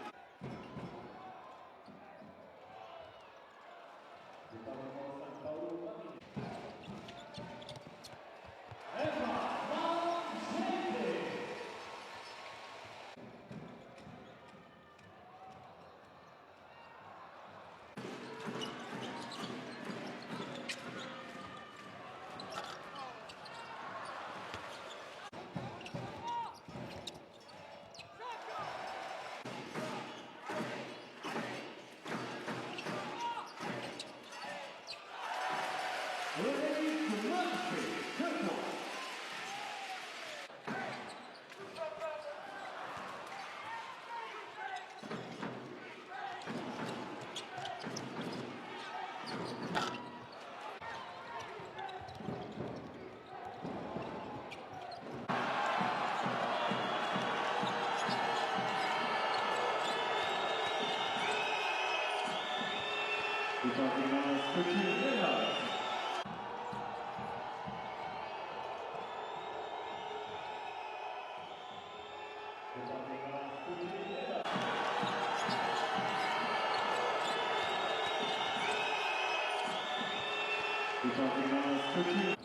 Département São Paulo, 3 minutes.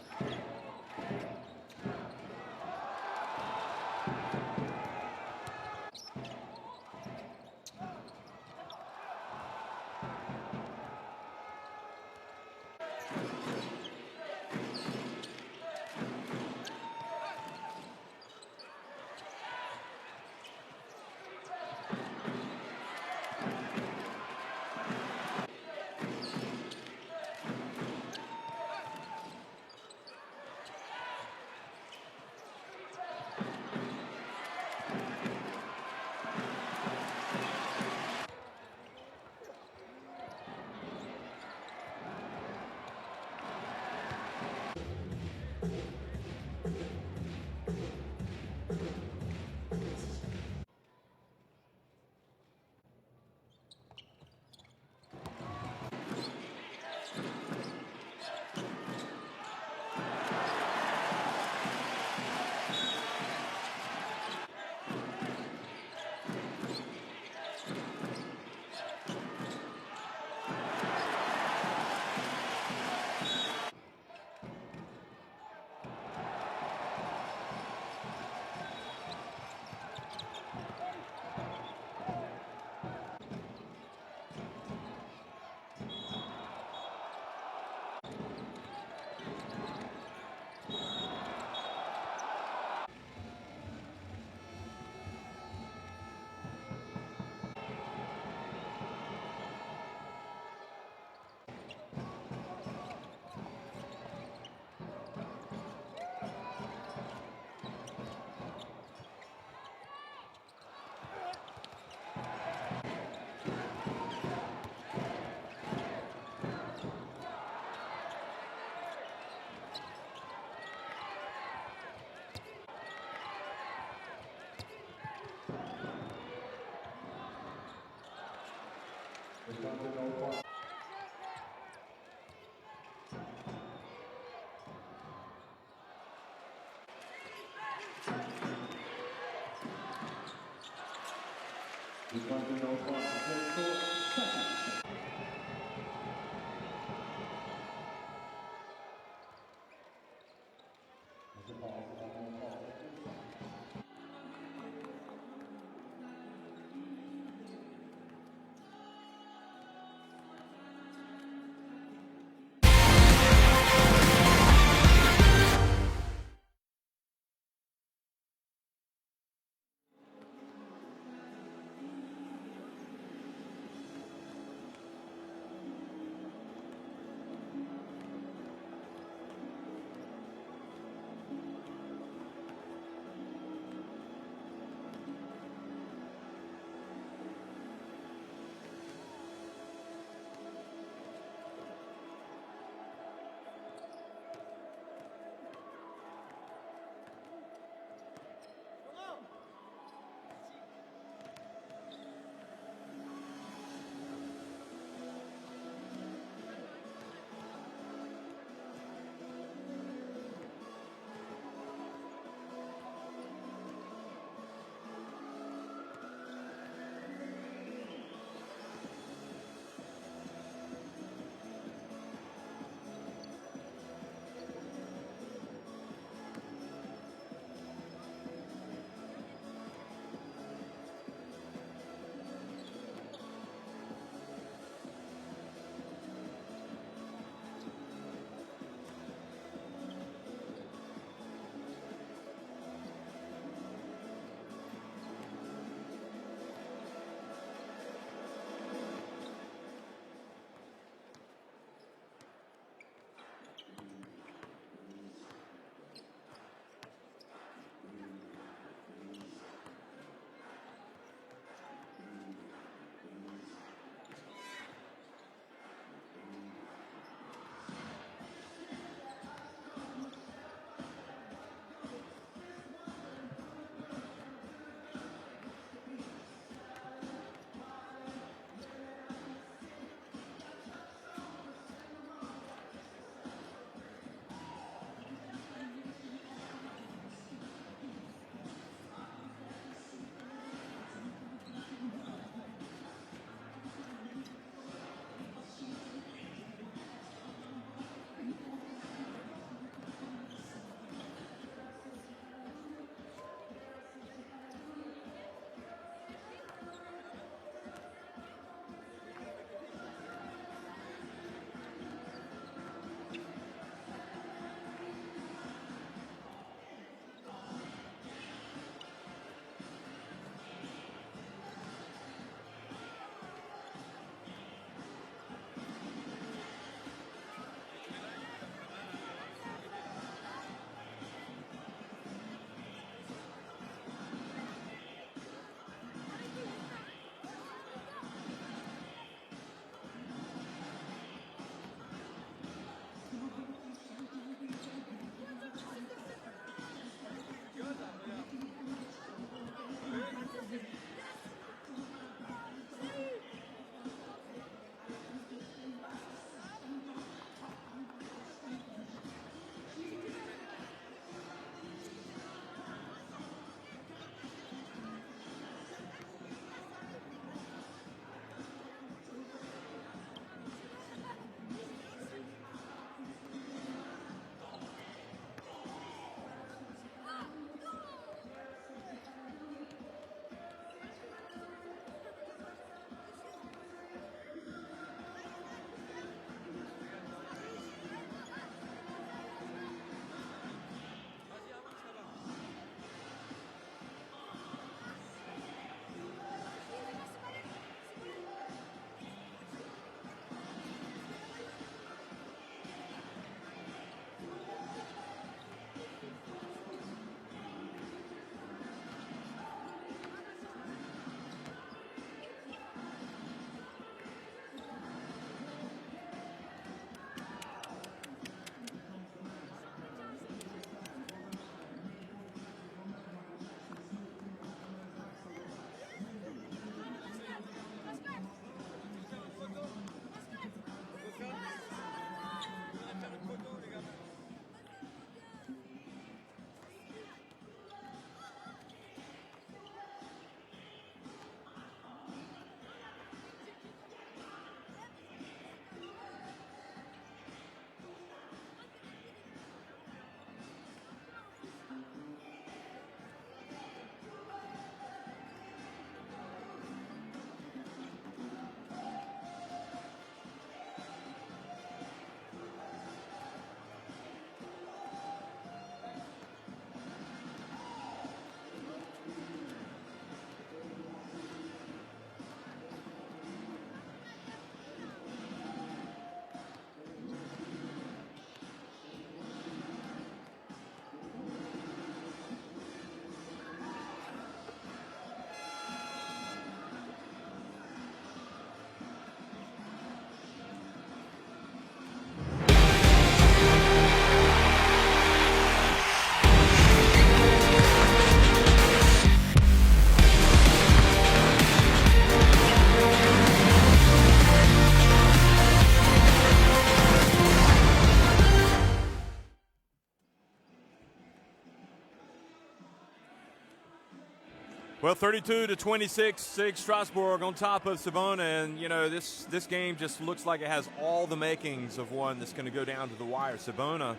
Well, 32-26, SIG Strasbourg on top of Cibona, and you know this game just looks like it has all the makings of one that's going to go down to the wire. Cibona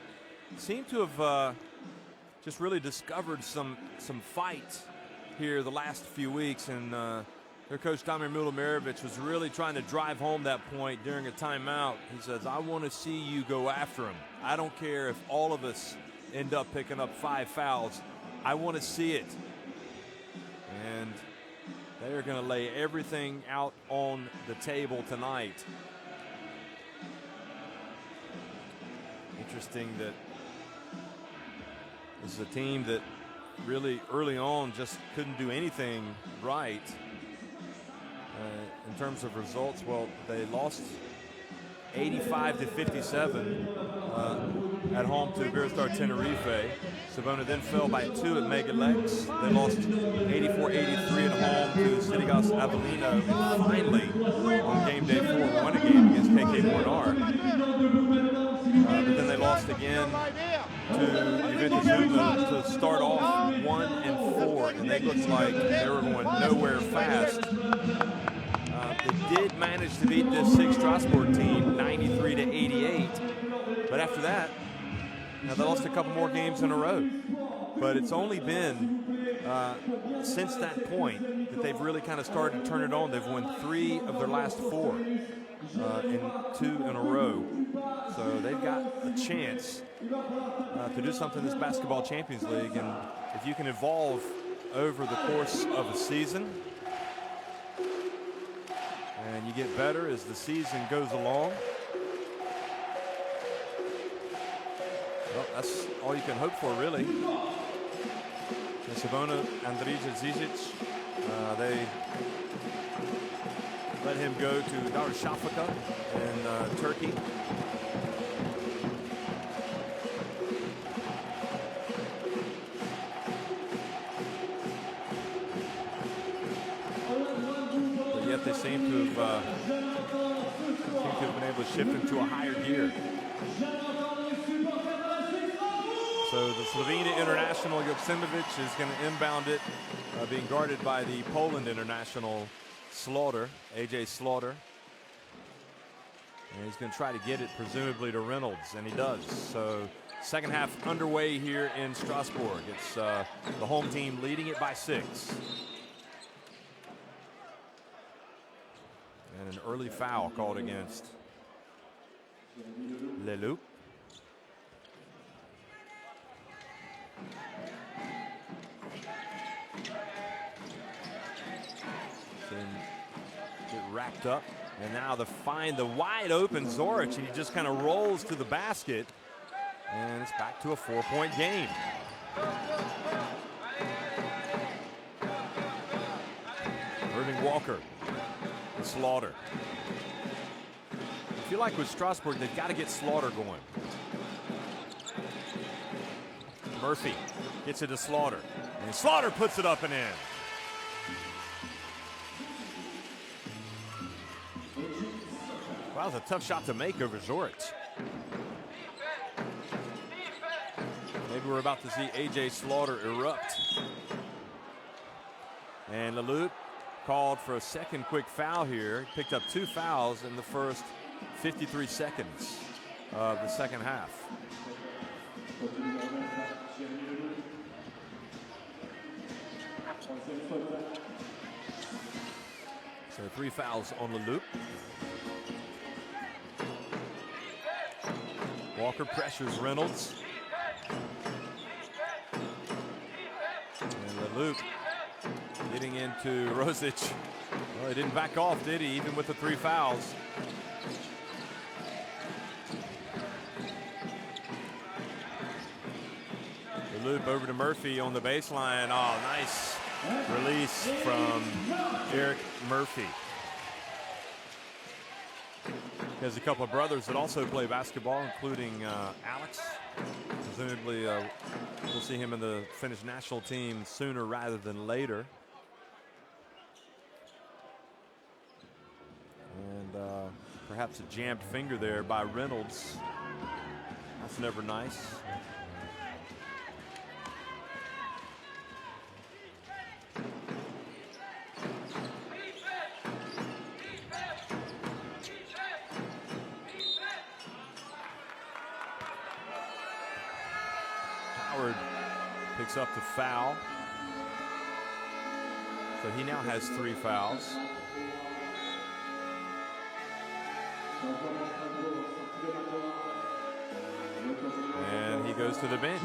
seemed to have just really discovered some fight here the last few weeks, and their coach Damir Milimirovic was really trying to drive home that point during a timeout. He says, "I want to see you go after him. I don't care if all of us end up picking up 5 fouls. I want to see it." And they are going to lay everything out on the table tonight. Interesting that this is a team that really early on just couldn't do anything right in terms of results. Well, they lost 85-57 at home to Iberostar Tenerife. Cibona then fell by 2 at Megalex. They lost 84-83 at home to Citigas Avellino. And finally, on game day 4, won a game against KK Mornar. But then they lost again to Juventus Zuma to start off 1-4, and they looked like they were going nowhere fast. They did manage to beat this SIG Strasbourg team 93-88, but after that, now they lost a couple more games in a row. But it's only been since that point that they've really kind of started to turn it on. They've won 3 of their last 4 in 2 in a row. So they've got a chance to do something in this Basketball Champions League. And if you can evolve over the course of a season, and you get better as the season goes along, well, that's all you can hope for, really. And Cibona, Andrija Zizic, they let him go to Darüşşafaka in Turkey. But yet they seem to have been able to shift into a higher gear. So the Slovenia international Joksimovic is going to inbound it, being guarded by the Poland international Slaughter, AJ Slaughter. And he's going to try to get it presumably to Reynolds, and he does. So second half underway here in Strasbourg. It's the home team leading it by 6. And an early foul called against Leloup. Get racked up, and now find the wide open Zoric, and he just kind of rolls to the basket, and it's back to a 4-point game. Irving Walker, Slaughter. I feel like with Strasbourg, they've got to get Slaughter going. Murphy gets it to Slaughter, and Slaughter puts it up and in. Wow, that was a tough shot to make over Zoric. Maybe we're about to see AJ Slaughter erupt. And Leloup called for a second quick foul here. He picked up 2 fouls in the first 53 seconds of the second half. So 3 fouls on Leloup. Walker pressures Reynolds. And Leloup getting into Rosic. Well, he didn't back off, did he, even with the 3 fouls? Leloup over to Murphy on the baseline. Oh, nice release from Eric Murphy. He has a couple of brothers that also play basketball, including Alex. Presumably, we'll see him in the Finnish national team sooner rather than later. And perhaps a jammed finger there by Reynolds. That's never nice. Howard picks up the foul. So he now has 3 fouls. And he goes to the bench.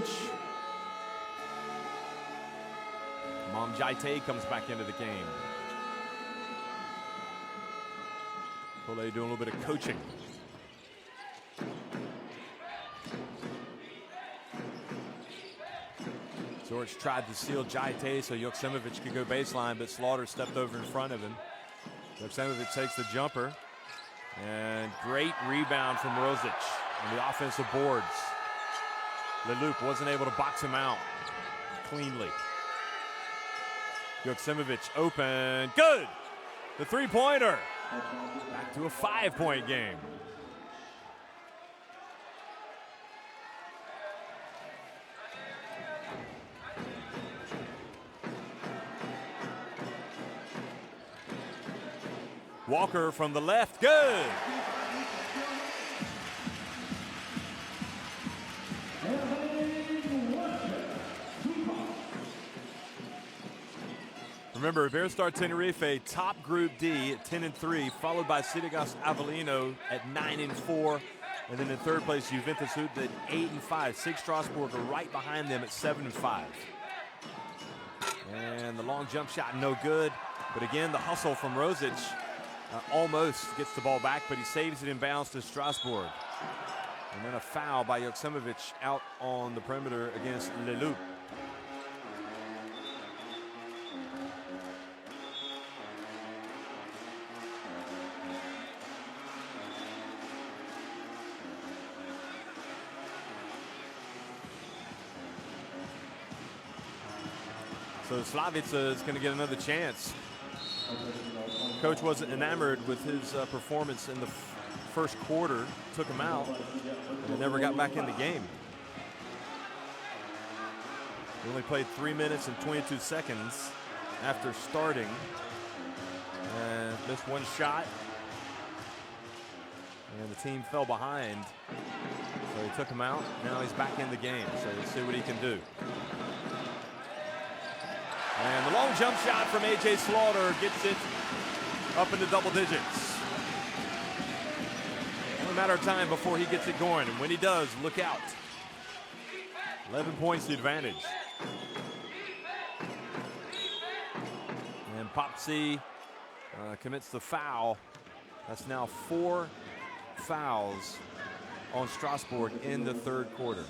Mom Jaite comes back into the game. Cole doing a little bit of coaching. George tried to seal Jaite so Joksimovic could go baseline, but Slaughter stepped over in front of him. Joksimovic takes the jumper. And great rebound from Rosic on the offensive boards. Leloup wasn't able to box him out cleanly. Joksimovic open, good! The 3-pointer. Back to a 5-point game. Walker from the left, good! Remember, Iberostar Tenerife, top Group D at 10-3, followed by Cidigas Avellino at 9-4, and then in third place, Juventus Hoot at 8-5. SIG Strasbourg are right behind them at 7-5. And the long jump shot, no good. But again, the hustle from Rosic almost gets the ball back, but he saves it in bounds to Strasbourg. And then a foul by Joksimovic out on the perimeter against Leloup. So Slavica is going to get another chance. Coach wasn't enamored with his performance in the first quarter, took him out, and never got back in the game. He only played 3 minutes and 22 seconds after starting, and missed one shot, and the team fell behind. So he took him out. Now he's back in the game, so we'll see what he can do. And the long jump shot from A.J. Slaughter gets it up into double digits. Only a matter of time before he gets it going, and when he does, look out. 11 points the advantage. And Popsy commits the foul. That's now 4 fouls on Strasbourg in the third quarter.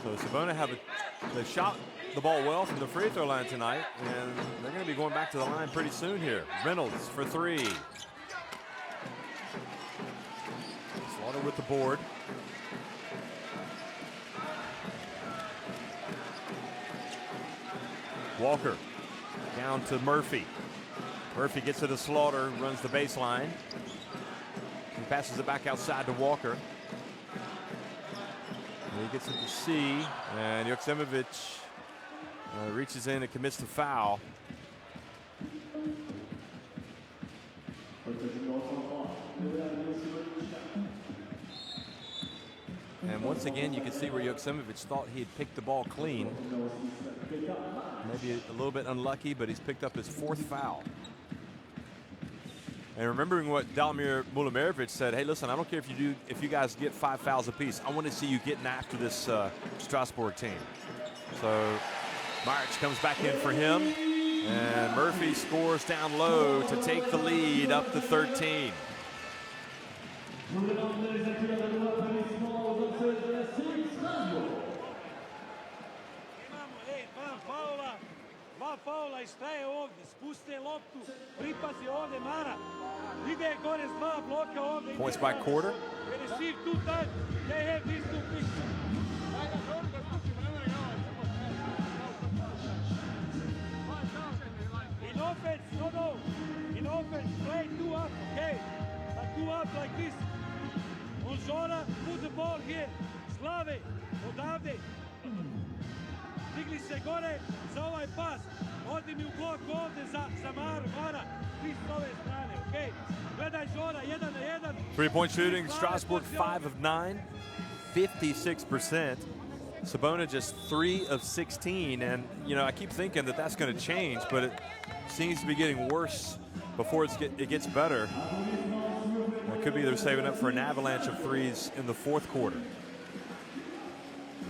So Cibona they shot the ball well from the free throw line tonight, and they're going to be going back to the line pretty soon here. Reynolds for 3. Slaughter with the board. Walker down to Murphy. Murphy gets it to Slaughter, runs the baseline. He passes it back outside to Walker. He gets it to C, and Joksimovic reaches in and commits the foul. And once again, you can see where Joksimovic thought he had picked the ball clean. Maybe a little bit unlucky, but he's picked up his 4th foul. And remembering what Dalmir Mulimerovic said, hey, listen, I don't care if you guys get 5 fouls apiece. I want to see you getting after this Strasbourg team. So March comes back in for him, and Murphy scores down low to take the lead up to 13. Faula i staje ovdje, spuste loptu, pripazi ovdje Mara, ide gore s 2 bloka ovdje. Points by quarter. When you see 2 times, they have these 2 pictures. In offense, no. In offense, play 2 up, okay? But 2 up like this. On zona, put the ball here. Slave, odavde. se gore za ovaj pas. Odi mi u blok ovde za Mara. Ti s ove strane, okej? Gledaj Zora, 1 na 1. Three-point shooting, Strasbourg 5 of 9, 56%. Cibona just 3 of 16, and you know I keep thinking that that's going to change, but it seems to be getting worse before it gets better. It could be they're saving up for an avalanche of threes in the fourth quarter.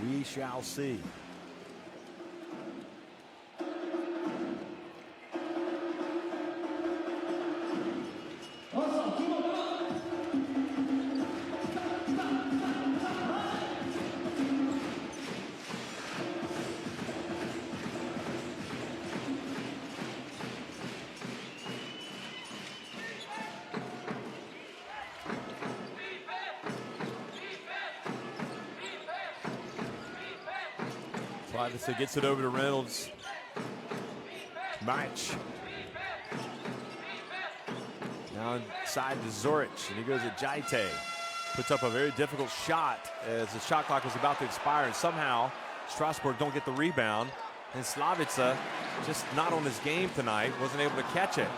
We shall see. Slavitsa gets it over to Reynolds. March. Now inside to Zoric, and he goes at Jaite. Puts up a very difficult shot as the shot clock was about to expire, and somehow Strasbourg don't get the rebound. And Slavitsa, just not on his game tonight, wasn't able to catch it.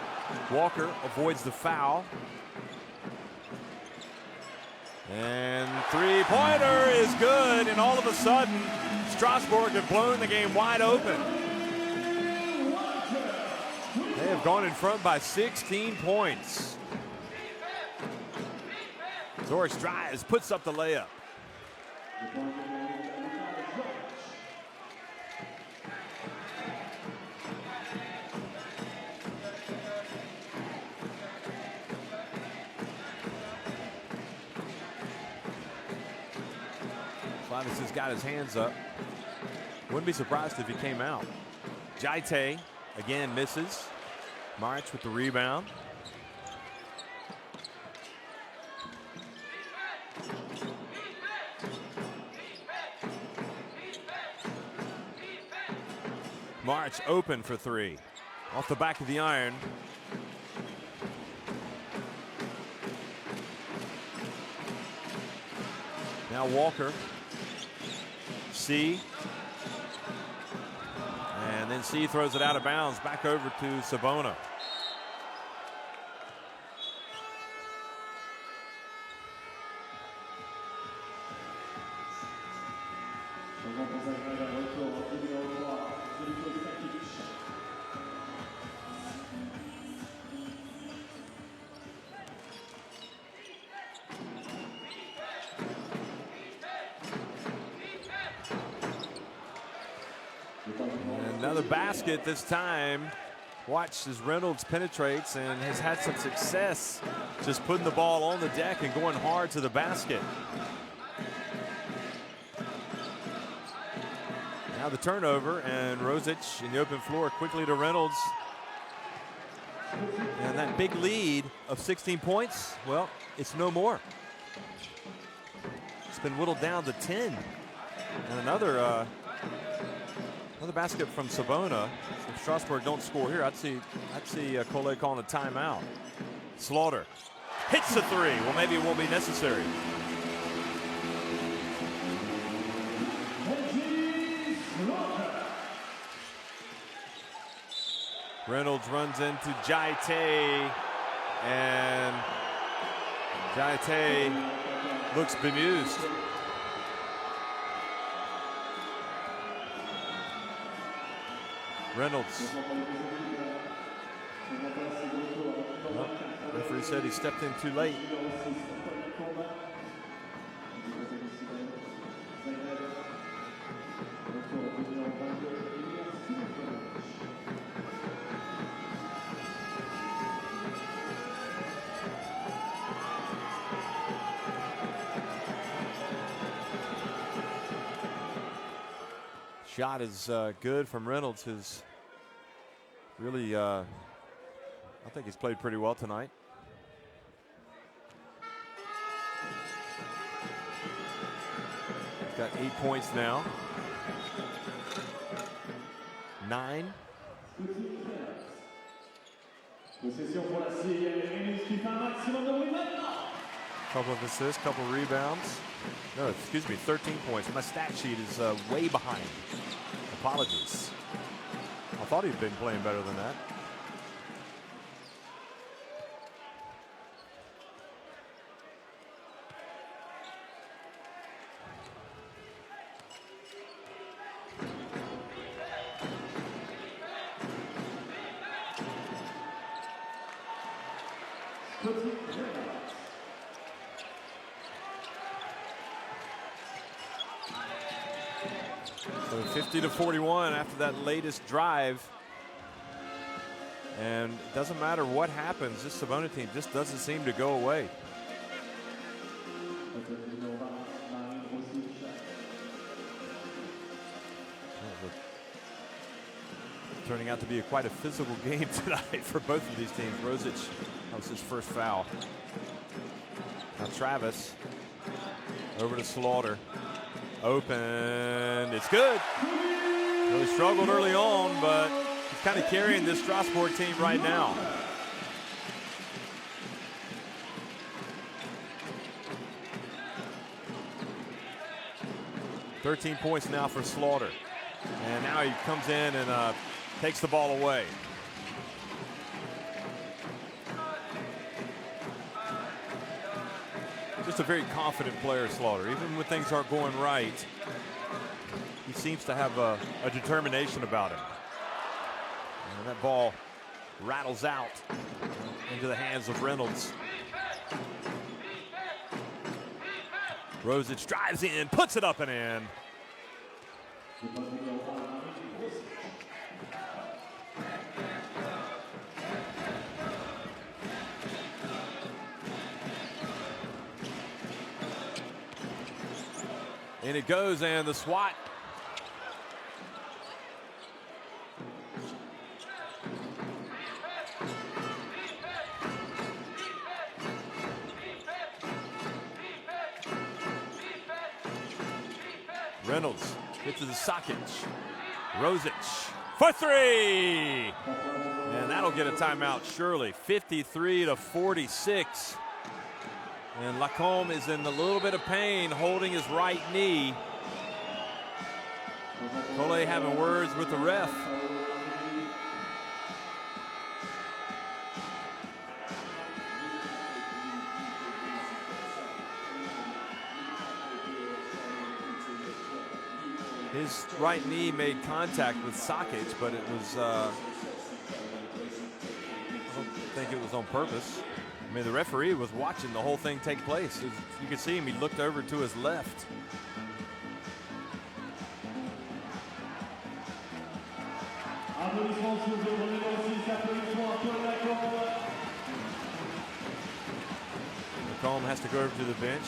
Walker avoids the foul. And three-pointer is good, and all of a sudden, Strasbourg have blown the game wide open. They have gone in front by 16 points. Zoric drives, puts up the layup. Slavis has got his hands up. Wouldn't be surprised if he came out. Jaite again misses. March with the rebound. March open for three. Off the back of the iron. Now Walker. C. And then C throws it out of bounds back over to Cibona. Another basket this time. Watch as Reynolds penetrates and has had some success just putting the ball on the deck and going hard to the basket. Now the turnover, and Rosic in the open floor quickly to Reynolds. And that big lead of 16 points, well, it's no more. It's been whittled down to 10. And another basket from Cibona. If Strasbourg don't score here, I'd see Collet calling a timeout. Slaughter hits the three. Well, maybe it won't be necessary. Reynolds runs into Jaite, and Jaite looks bemused. Reynolds. Well, referee said he stepped in too late. Shot is good from Reynolds, who's really, I think he's played pretty well tonight. He's got 8 points now. 9. Couple of assists, couple rebounds. No, excuse me, 13 points. My stat sheet is way behind. Apologies. I thought he'd been playing better than that. So 50-41 after that latest drive. And it doesn't matter what happens, this Cibona team just doesn't seem to go away. Turning out to be quite a physical game tonight for both of these teams. Rosic, that was his first foul. Now Travis over to Slaughter. Open, it's good. Really struggled early on, but he's kind of carrying this Strasbourg team right now. "13 points now for Slaughter. And now he comes in and takes the ball away. Just a very confident player, Slaughter. Even when things aren't going right, he seems to have a determination about him. And that ball rattles out into the hands of Reynolds. Rosic drives in, puts it up and in. And it goes, and the swat. Reynolds gets to the Sakic. Rosic for three. And that'll get a timeout, surely. 53-46. And Lacombe is in a little bit of pain, holding his right knee. Collet having words with the ref. His right knee made contact with Sakic, but it was, I don't think it was on purpose. I mean, the referee was watching the whole thing take place. You could see him, he looked over to his left. Lacombe has to go over to the bench.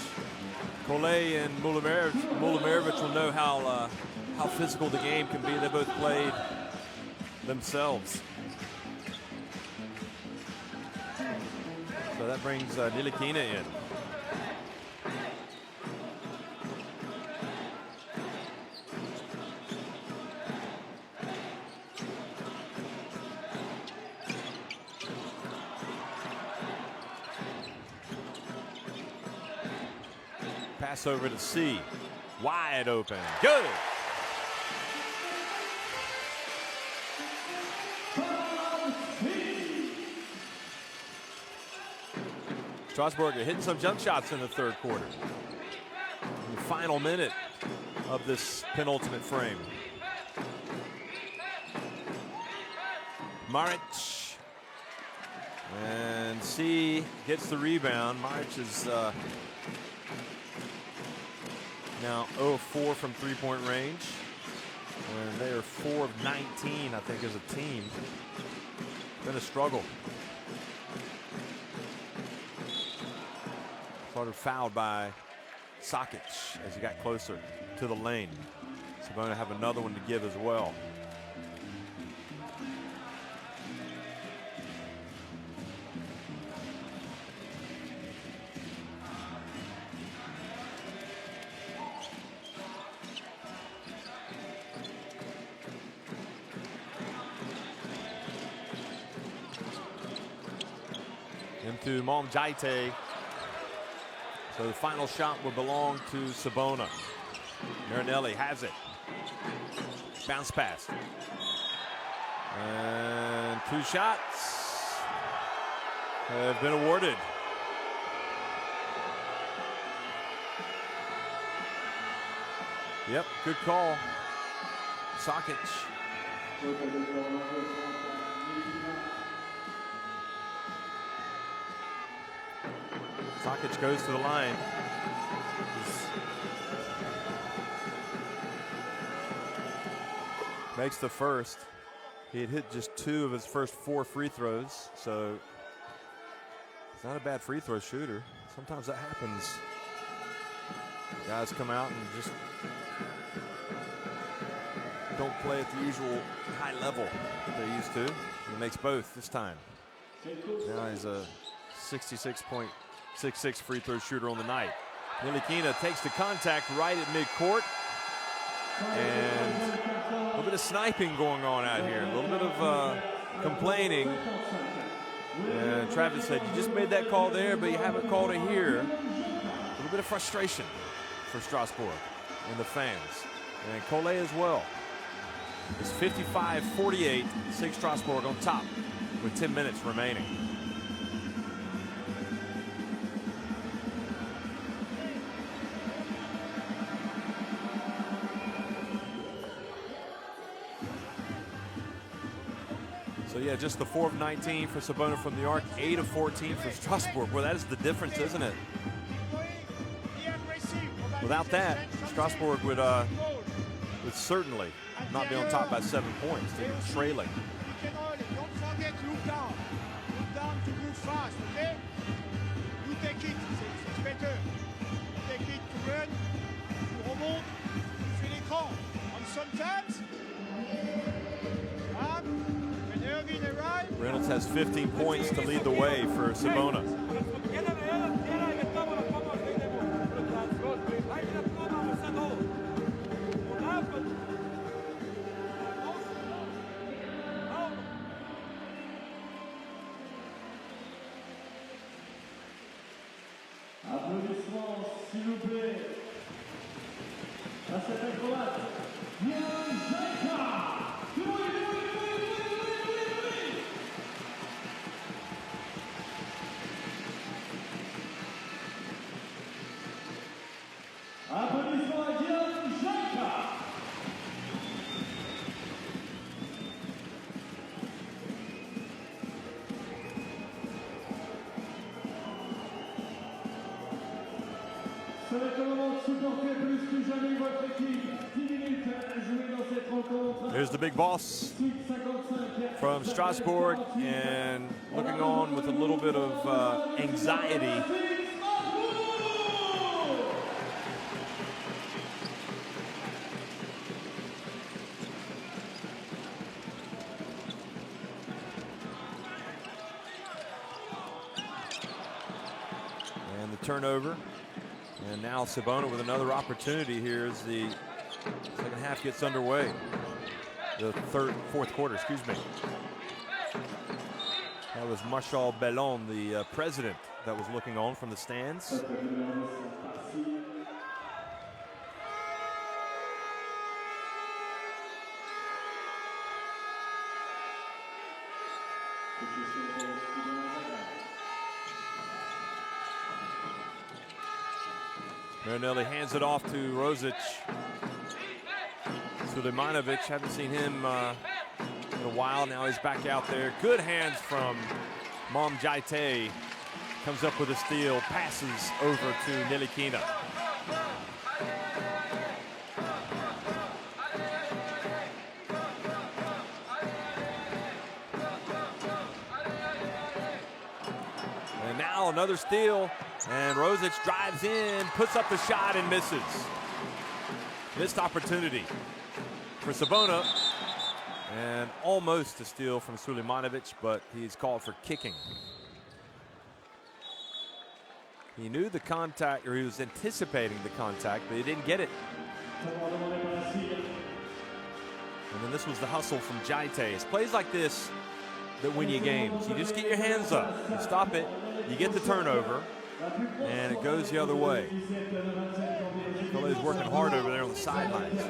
Collet and Mulimirovic will know how physical the game can be. They both played themselves. So that brings Nilikina in. Pass over to C. Wide open. Good. Strasbourg are hitting some jump shots in the third quarter. In the final minute of this penultimate frame. Maric. And C gets the rebound. Maric is now 0 of 4 from three-point range. And they are 4 of 19, I think, as a team. Been a struggle. Slaughter fouled by Sakic as he got closer to the lane. Cibona have another one to give as well. Into Momjaite. So the final shot will belong to Cibona. Marinelli has it. bounce pass. And 2 shots have been awarded. Yep, good call. Sakic. Sakic goes to the line. Makes the first. He had hit just 2 of his first 4 free throws, so he's not a bad free throw shooter. Sometimes that happens. Guys come out and just don't play at the usual high level that they're used to. He makes both this time. Now he's a 66.66 free throw shooter on the night. Ntilikina takes the contact right at midcourt. And a little bit of sniping going on out here. A little bit of complaining. And Travis said, you just made that call there, but you haven't called it here. A little bit of frustration for Strasbourg and the fans. And Collet as well. It's 55-48, SIG Strasbourg on top with 10 minutes remaining. So yeah, just the 4 of 19 for Cibona from the arc, 8 of 14 for Strasbourg. Well, that is the difference, isn't it? Without that, Strasbourg would certainly not be on top by 7 points. They're trailing. Don't forget look down. Look down to move fast, okay? You take it, it's better. You take it to run, tu remontes, tu fais l'écran. And sometimes, when Irving arrives, Reynolds has 15 points to lead the way for Cibona. Applaudissements, s'il vous plaît, à cette acrobate, applaudissements à Guillaume Jaika. Ça va être le moment de supporter plus que jamais votre équipe. 10 minutes à jouer dans cette rencontre. There's the big boss from Strasbourg, and looking on with a little bit of anxiety. And the turnover. And now Cibona with another opportunity here as the second half gets underway. The fourth quarter, excuse me. That was Marshal Bellon, the president, that was looking on from the stands. Marinelli hands it off to Rosic. Sulemanovic, haven't seen him in a while. Now he's back out there. Good hands from Mom Jaite. Comes up with a steal, passes over to Ntilikina. And now another steal. And Rosic drives in, puts up the shot and misses. Missed opportunity for Cibona. And almost a steal from Sulemanovic, but he's called for kicking. He knew the contact, or he was anticipating the contact, but he didn't get it. And then this was the hustle from Jaite. It's plays like this that win you games. You just get your hands up, you stop it, you get the turnover, and it goes the other way. He's working hard over there on the sidelines.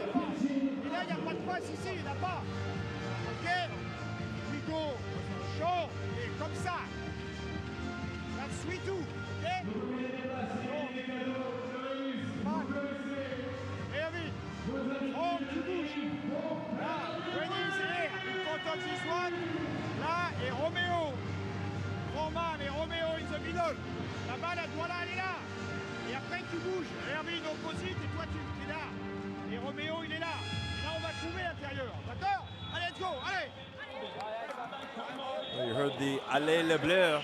et là, il n'y a pas de passe ici. l'a pas. Ok? We go. Chaud. Et comme ça. That's sweet too. Ok? Erwin. Oh, tu bouges. Là, Wendy, c'est l'air. In front of this one. Là, et Roméo. Romain, mais Roméo in the middle. La balle, voilà, elle est là. Et après, tu bouges. Erwin opposite et toi, tu es là. Et Roméo, il est là. Et là, on va trouver l'intérieur. D'accord? Allez, let's go. Allez. Well, you heard the Allez le Bleu.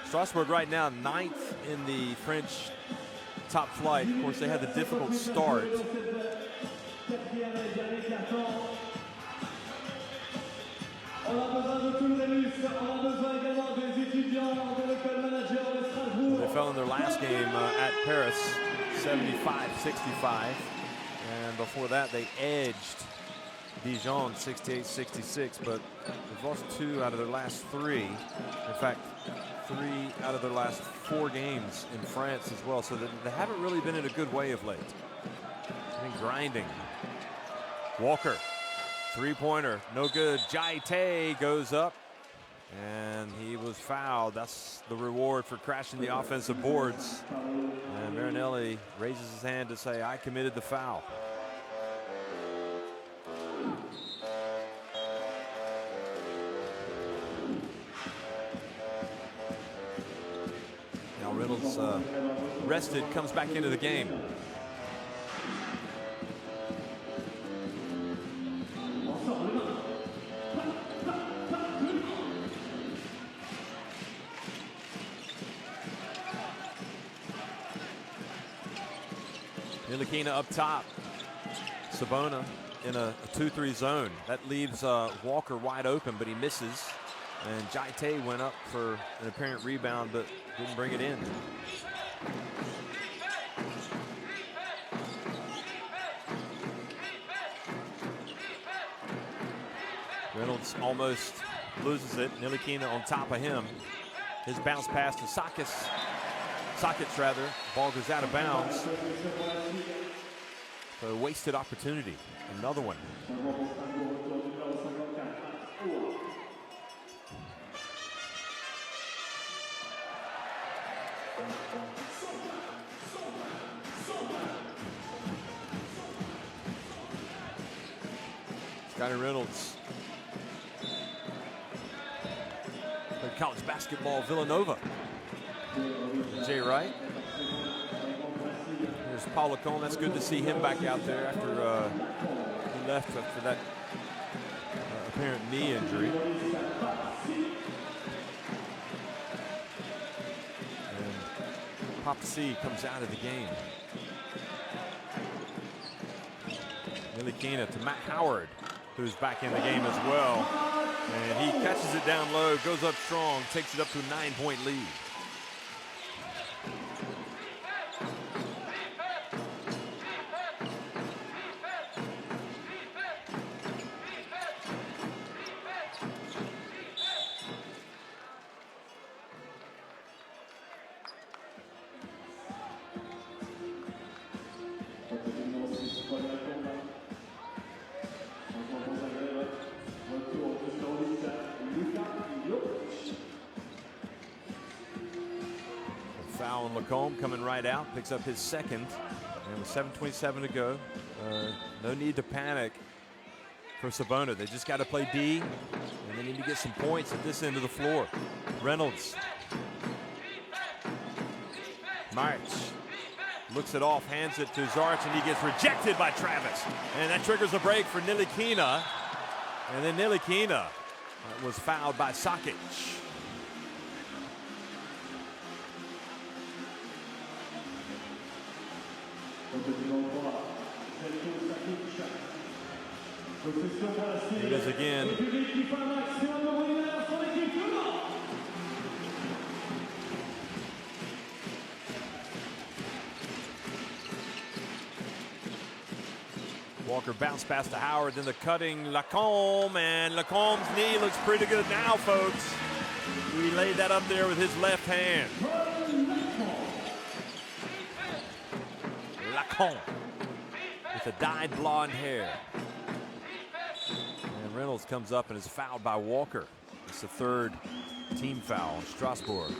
Strasbourg right now 9th in the French top flight. Of course, they had the difficult start. They fell in their last game at Paris, 75-65. And before that, they edged Dijon 68-66, but they've lost 2 out of their last 3. In fact, 3 out of their last 4 games in France as well. So they haven't really been in a good way of late. Been grinding. Walker, 3-pointer, no good. Jaite goes up, and he was fouled. That's the reward for crashing the offensive boards. And Marinelli raises his hand to say, I committed the foul. Now Reynolds, rested, comes back into the game. Ntilikina up top. Cibona in a 2-3 zone. That leaves Walker wide open, but he misses. And Jaite went up for an apparent rebound, but didn't bring it in. Reynolds almost loses it. Ntilikina on top of him. His bounce pass to Sakic rather. Ball goes out of bounds. So a wasted opportunity. Another one. Scotty Reynolds. Played college basketball, Villanova. Jay Wright. There's Paul Lacombe. That's good to see him back out there after he left after that apparent knee injury. And Pop C comes out of the game. Ntilikina to Matt Howard, who's back in the game as well. And he catches it down low, goes up strong, takes it up to a 9-point lead. Foul on Lacombe coming right out, picks up his second, and with 7:27 to go, no need to panic for Cibona. They just got to play D, and they need to get some points at this end of the floor. Reynolds. March looks it off, hands it to Zarch, and he gets rejected by Travis. And that triggers a break for Ntilikina. And then Ntilikina was fouled by Sakic. It is again. Walker bounced past to Howard, then the cutting Lacombe, and Lacombe's knee looks pretty good now, folks. He laid that up there with his left hand. Lacombe with the dyed blonde hair. And Reynolds comes up and is fouled by Walker. It's the third team foul on Strasbourg.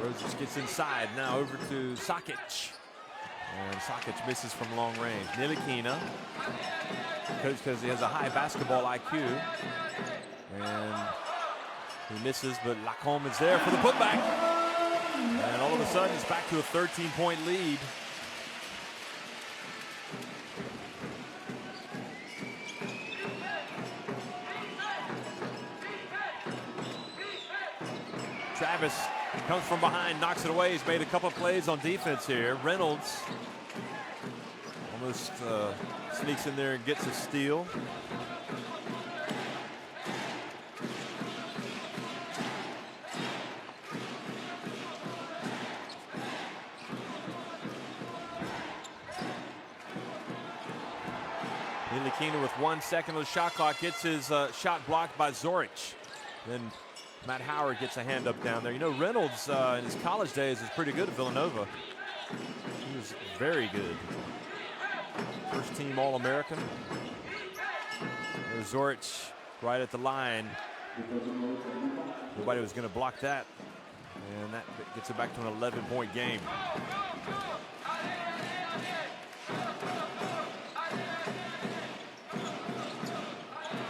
Rosic gets inside, now over to Sakic. And Sakic misses from long range. Nilikina, because he has a high basketball IQ. And he misses, but Lacombe is there for the putback. And all of a sudden, it's back to a 13-point lead. Travis comes from behind, knocks it away. He's made a couple of plays on defense here. Reynolds almost sneaks in there and gets a steal. Nilikina with 1 second on the shot clock gets his shot blocked by Zoric. Then Matt Howard gets a hand up down there. You know, Reynolds in his college days was pretty good at Villanova. He was very good. First team All-American. There's Zoric right at the line. Nobody was going to block that. And that gets it back to an 11-point game.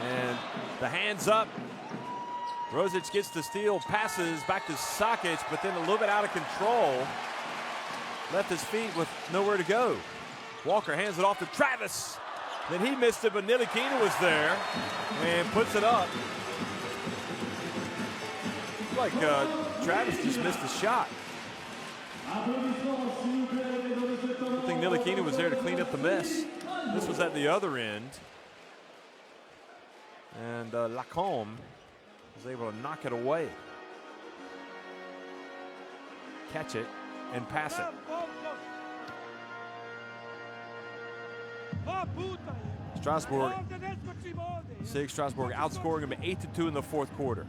And the hands up. Rosic gets the steal, passes back to Sakic, but then a little bit out of control. Left his feet with nowhere to go. Walker hands it off to Travis. Then he missed it, but Nilikina was there and puts it up. Like Travis just missed a shot. I think Nilikina was there to clean up the mess. This was at the other end. And Lacombe was able to knock it away, catch it, and pass it. Strasbourg, SIG Strasbourg outscoring them 8-2 in the fourth quarter.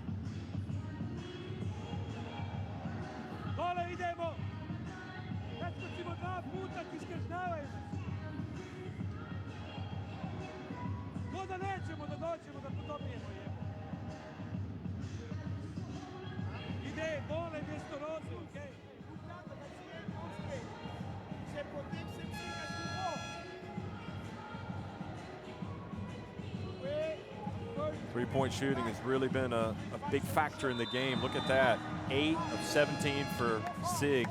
Three-point shooting has really been a big factor in the game. Look at that, 8 of 17 for SIG,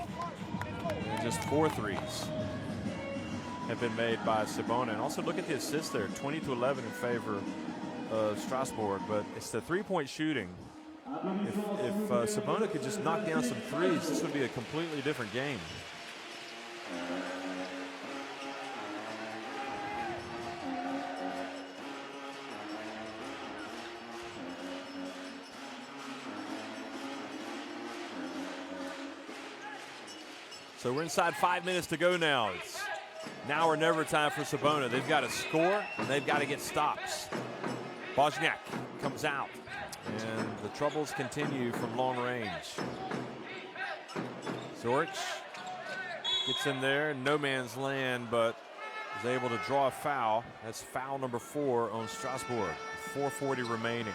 and just 4 threes have been made by Cibona. And also look at the assists there, 20-11 in favor of Strasbourg, but it's the three-point shooting. If Cibona could just knock down some threes, this would be a completely different game. So we're inside 5 minutes to go now. It's now or never time for Cibona. They've got to score and they've got to get stops. Bosniak comes out and the troubles continue from long range. Zoric gets in there, no man's land, but is able to draw a foul. That's foul number 4 on Strasbourg. 4:40 remaining.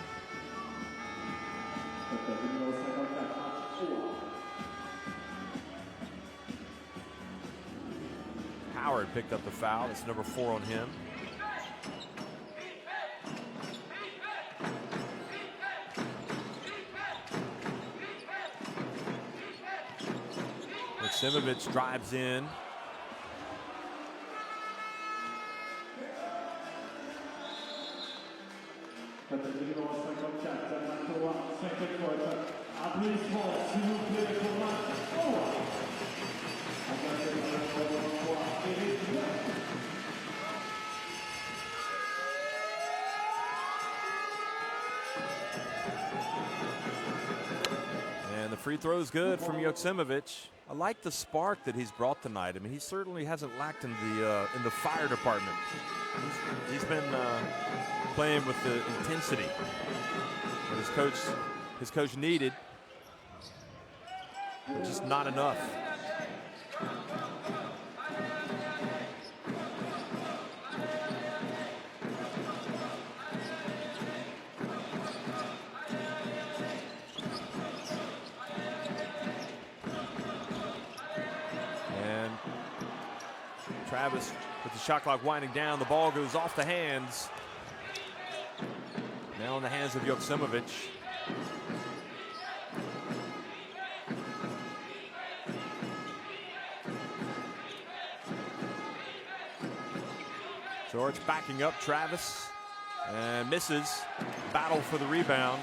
Howard picked up the foul. That's number 4 on him. Maksimovic drives in. And the free throw is good from Joksimovic. I like the spark that he's brought tonight. I mean, he certainly hasn't lacked in the fire department. He's been playing with the intensity that his coach needed, but just not enough. Travis with the shot clock winding down. The ball goes off the hands. Now in the hands of Joksimovic. George backing up Travis and misses. Battle for the rebound.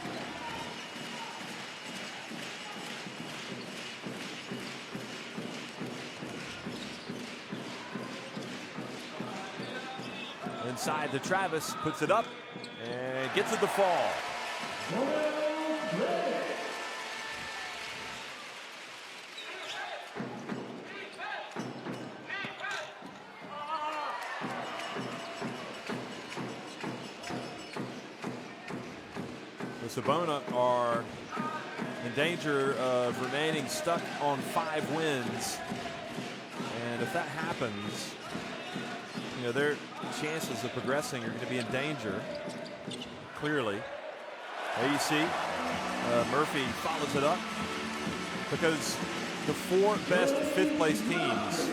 Inside to Travis, puts it up and gets it to fall. The Cibona are in danger of remaining stuck on 5 wins. And if that happens, you know, their chances of progressing are going to be in danger, clearly. There you see Murphy follows it up because the 4 best 5th place teams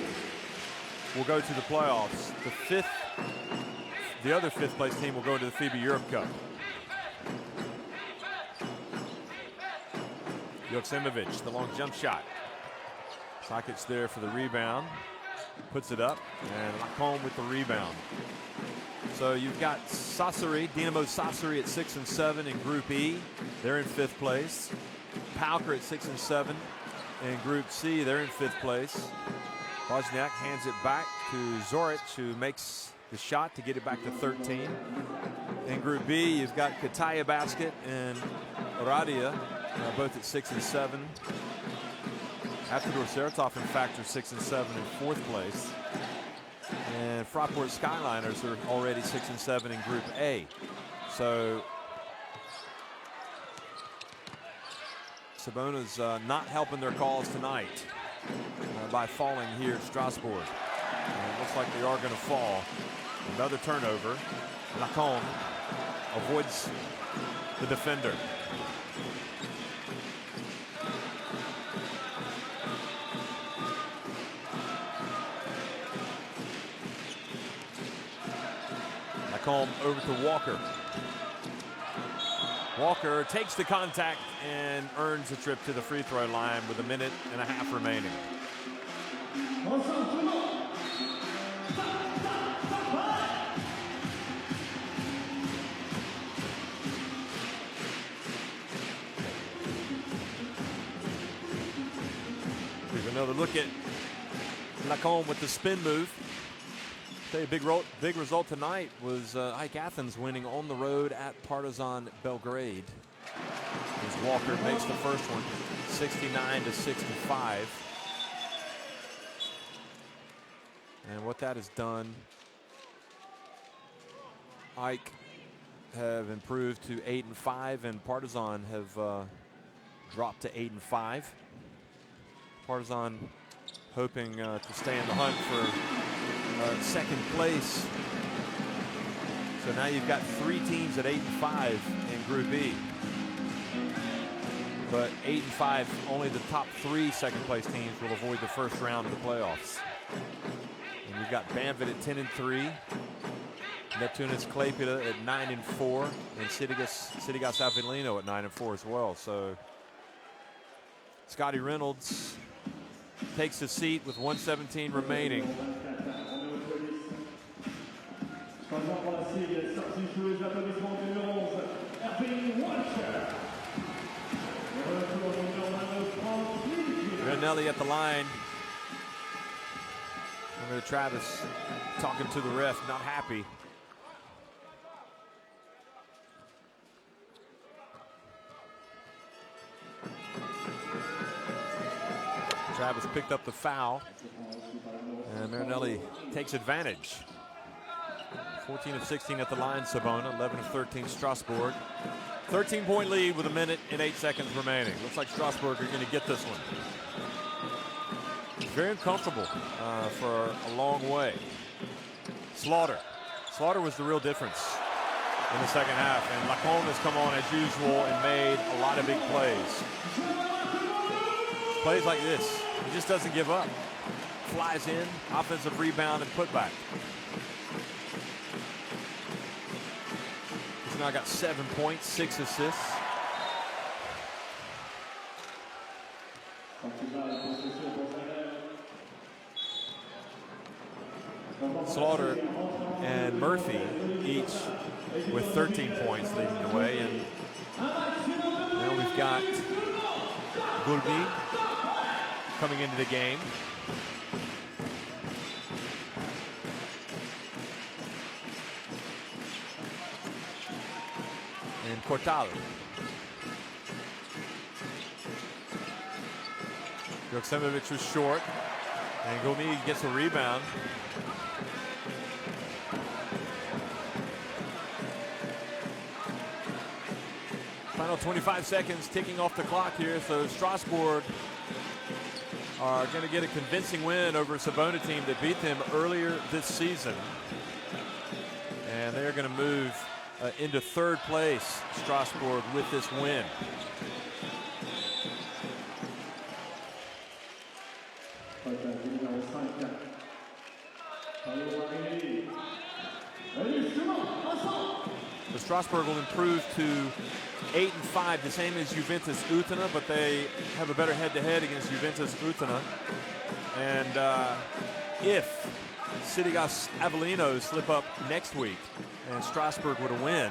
will go to the playoffs. The other 5th place team will go to the FIBA Europe Cup. Joksimovic, the long jump shot. Sakic there for the rebound. Puts it up, and Lacombe with the rebound. So you've got Sassari, Dinamo Sassari at 6 and 7 in Group E. They're in 5th place. Palker at 6 and 7 in Group C. They're in 5th place. Wozniak hands it back to Zoric, who makes the shot to get it back to 13. In Group B, you've got Kataya Basket and Oradia, both at 6 and 7. After Sertov, in fact, are 6 and 7 in 4th place. And Fraport Skyliners are already 6 and 7 in Group A. So Cibona's not helping their cause tonight by falling here at Strasbourg. It looks like they are going to fall. Another turnover. Lacombe avoids the defender. Lacombe over to Walker. Walker takes the contact and earns a trip to the free throw line with 1.5 minutes remaining. Here's another look at Lacombe with the spin move. A big result tonight was Ike Athens winning on the road at Partizan Belgrade. As Walker makes the first one, 69-65. And what that has done, Ike have improved to 8 and 5, and Partizan have dropped to 8 and 5. Partizan hoping to stay in the hunt for second place. So now you've got 3 teams at 8 and 5 in Group E. But 8 and 5, only the top 3 second place teams will avoid the first round of the playoffs. And you've got Banvit at 10 and 3, Neptunus Klaipėda at 9 and 4, and Citigas Avellino at 9 and 4 as well. So Scotty Reynolds takes his seat with 1:17 remaining. Ranelli at the line. Over to Travis talking to the ref, not happy. Travis picked up the foul, and Marinelli takes advantage. 14 of 16 at the line, Cibona. 11 of 13, Strasbourg. 13-point lead with 1 minute and 8 seconds remaining. Looks like Strasbourg are going to get this one. Very uncomfortable for a long way. Slaughter was the real difference in the second half, and Lacombe has come on as usual and made a lot of big plays. Plays like this, he just doesn't give up. Flies in, offensive rebound and putback. He's now got 7 points, 6 assists. Slaughter and Murphy each with 13 points leading the way, and now we've got Goulby coming into the game. And Cortal. Joksimovic was short, and Goulby gets a rebound. Final 25 seconds ticking off the clock here, so Strasbourg are going to get a convincing win over a Cibona team that beat them earlier this season. And they're going to move into third place, Strasbourg, with this win. So Strasbourg will improve to 8-5, the same as Juventus Utena, but they have a better head-to-head against Juventus Utena. And if Cidigas Avellino slip up next week and Strasbourg would win,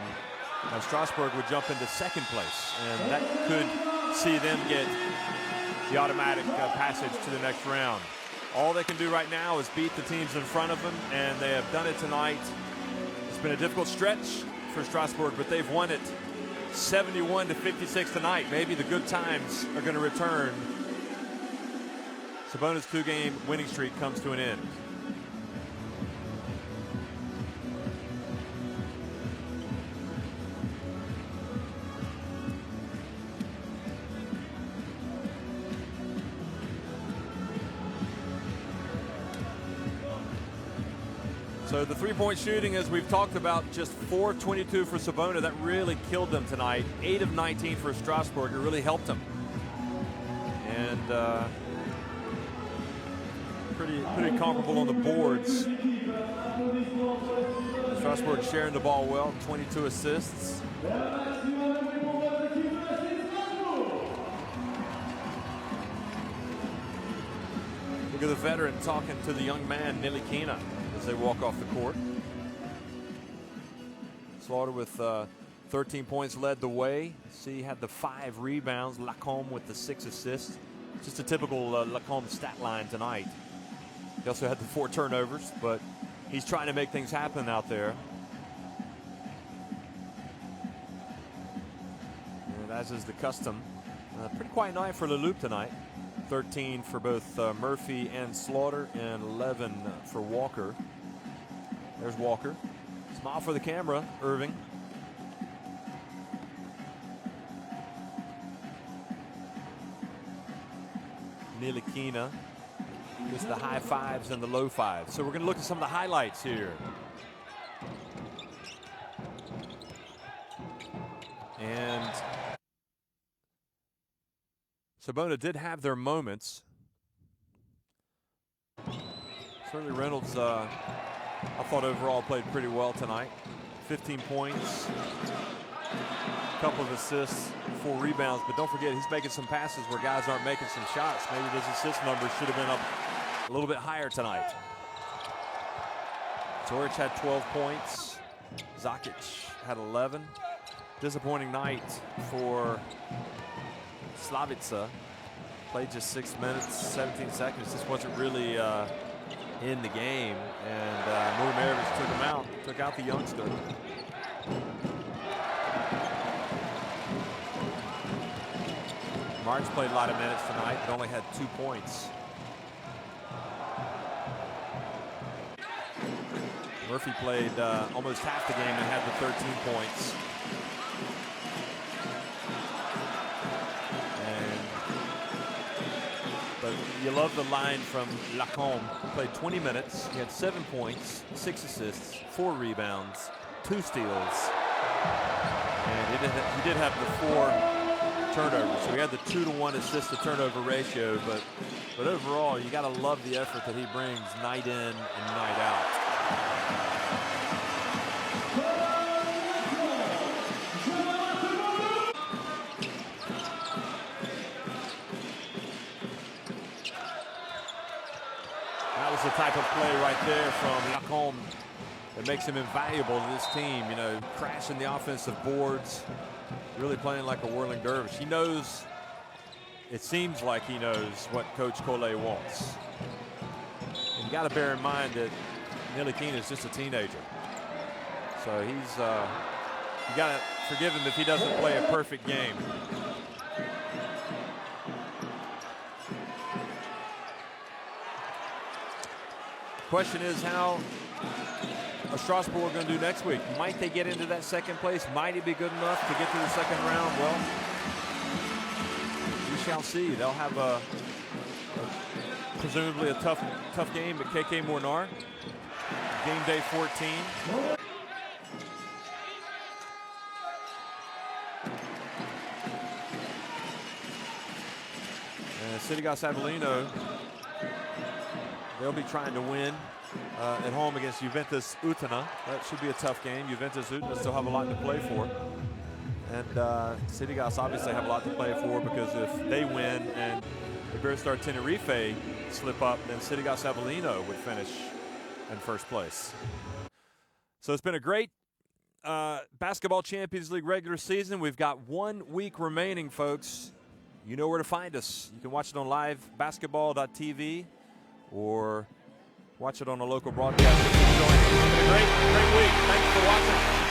Strasbourg would jump into second place, and that could see them get the automatic passage to the next round. All they can do right now is beat the teams in front of them, and they have done it tonight. It's been a difficult stretch for Strasbourg, but they've won it 71-56 tonight. Maybe the good times are going to return. Cibona's 2-game winning streak comes to an end. So the three-point shooting, as we've talked about, just 4-22 for Cibona. That really killed them tonight. 8 of 19 for Strasbourg. It really helped them. And pretty comparable on the boards. Strasbourg sharing the ball well, 22 assists. Look at the veteran talking to the young man, Nilikina, as they walk off the court. Slaughter with 13 points led the way. See, had the 5 rebounds. Lacombe with the 6 assists. Just a typical Lacombe stat line tonight. He also had the 4 turnovers, but he's trying to make things happen out there. And as is the custom, pretty quiet night for Leloup tonight. 13 for both Murphy and Slaughter, and 11 for Walker. There's Walker. Smile for the camera, Irving. Nilikina gets the high 5s and the low 5s. So we're going to look at some of the highlights here. And Cibona did have their moments. Certainly Reynolds, I thought overall played pretty well tonight. 15 points, a couple of assists, 4 rebounds, but don't forget he's making some passes where guys aren't making some shots. Maybe those assist numbers should have been up a little bit higher tonight. Zoric had 12 points. Zakic had 11. Disappointing night for Slavica. Played just 6 minutes, 17 seconds. This wasn't really in the game, and Murmerovich took him out, took out the youngster. Marks played a lot of minutes tonight, but only had 2 points. Murphy played almost half the game and had the 13 points. But you love the line from Lacombe. He played 20 minutes. He had 7 points, 6 assists, 4 rebounds, 2 steals. And he did have the 4 turnovers. So he had the 2-to-1 assist to turnover ratio. But overall, you got to love the effort that he brings night in and night out. That was the type of play right there from Lacombe that makes him invaluable to this team. You know, crashing the offensive boards, really playing like a whirling dervish. He knows, it seems like he knows what Coach Collet wants. And you got to bear in mind that Ntilikina is just a teenager. So he's, you got to forgive him if he doesn't play a perfect game. Question is, how are Strasbourg going to do next week? Might they get into that second place? Might it be good enough to get to the second round? Well, we shall see. They'll have presumably a tough game at KK Mornar. Game day 14. And SIG Strasbourg, they'll be trying to win at home against Juventus Utena. That should be a tough game. Juventus Utena still have a lot to play for. And SIG obviously have a lot to play for, because if they win and the Iberostar Tenerife slip up, then SIG Strasbourg would finish in first place. So it's been a great Basketball Champions League regular season. We've got 1 week remaining, folks. You know where to find us. You can watch it on livebasketball.tv or watch it on a local broadcast. It's been a great week. Thanks for watching.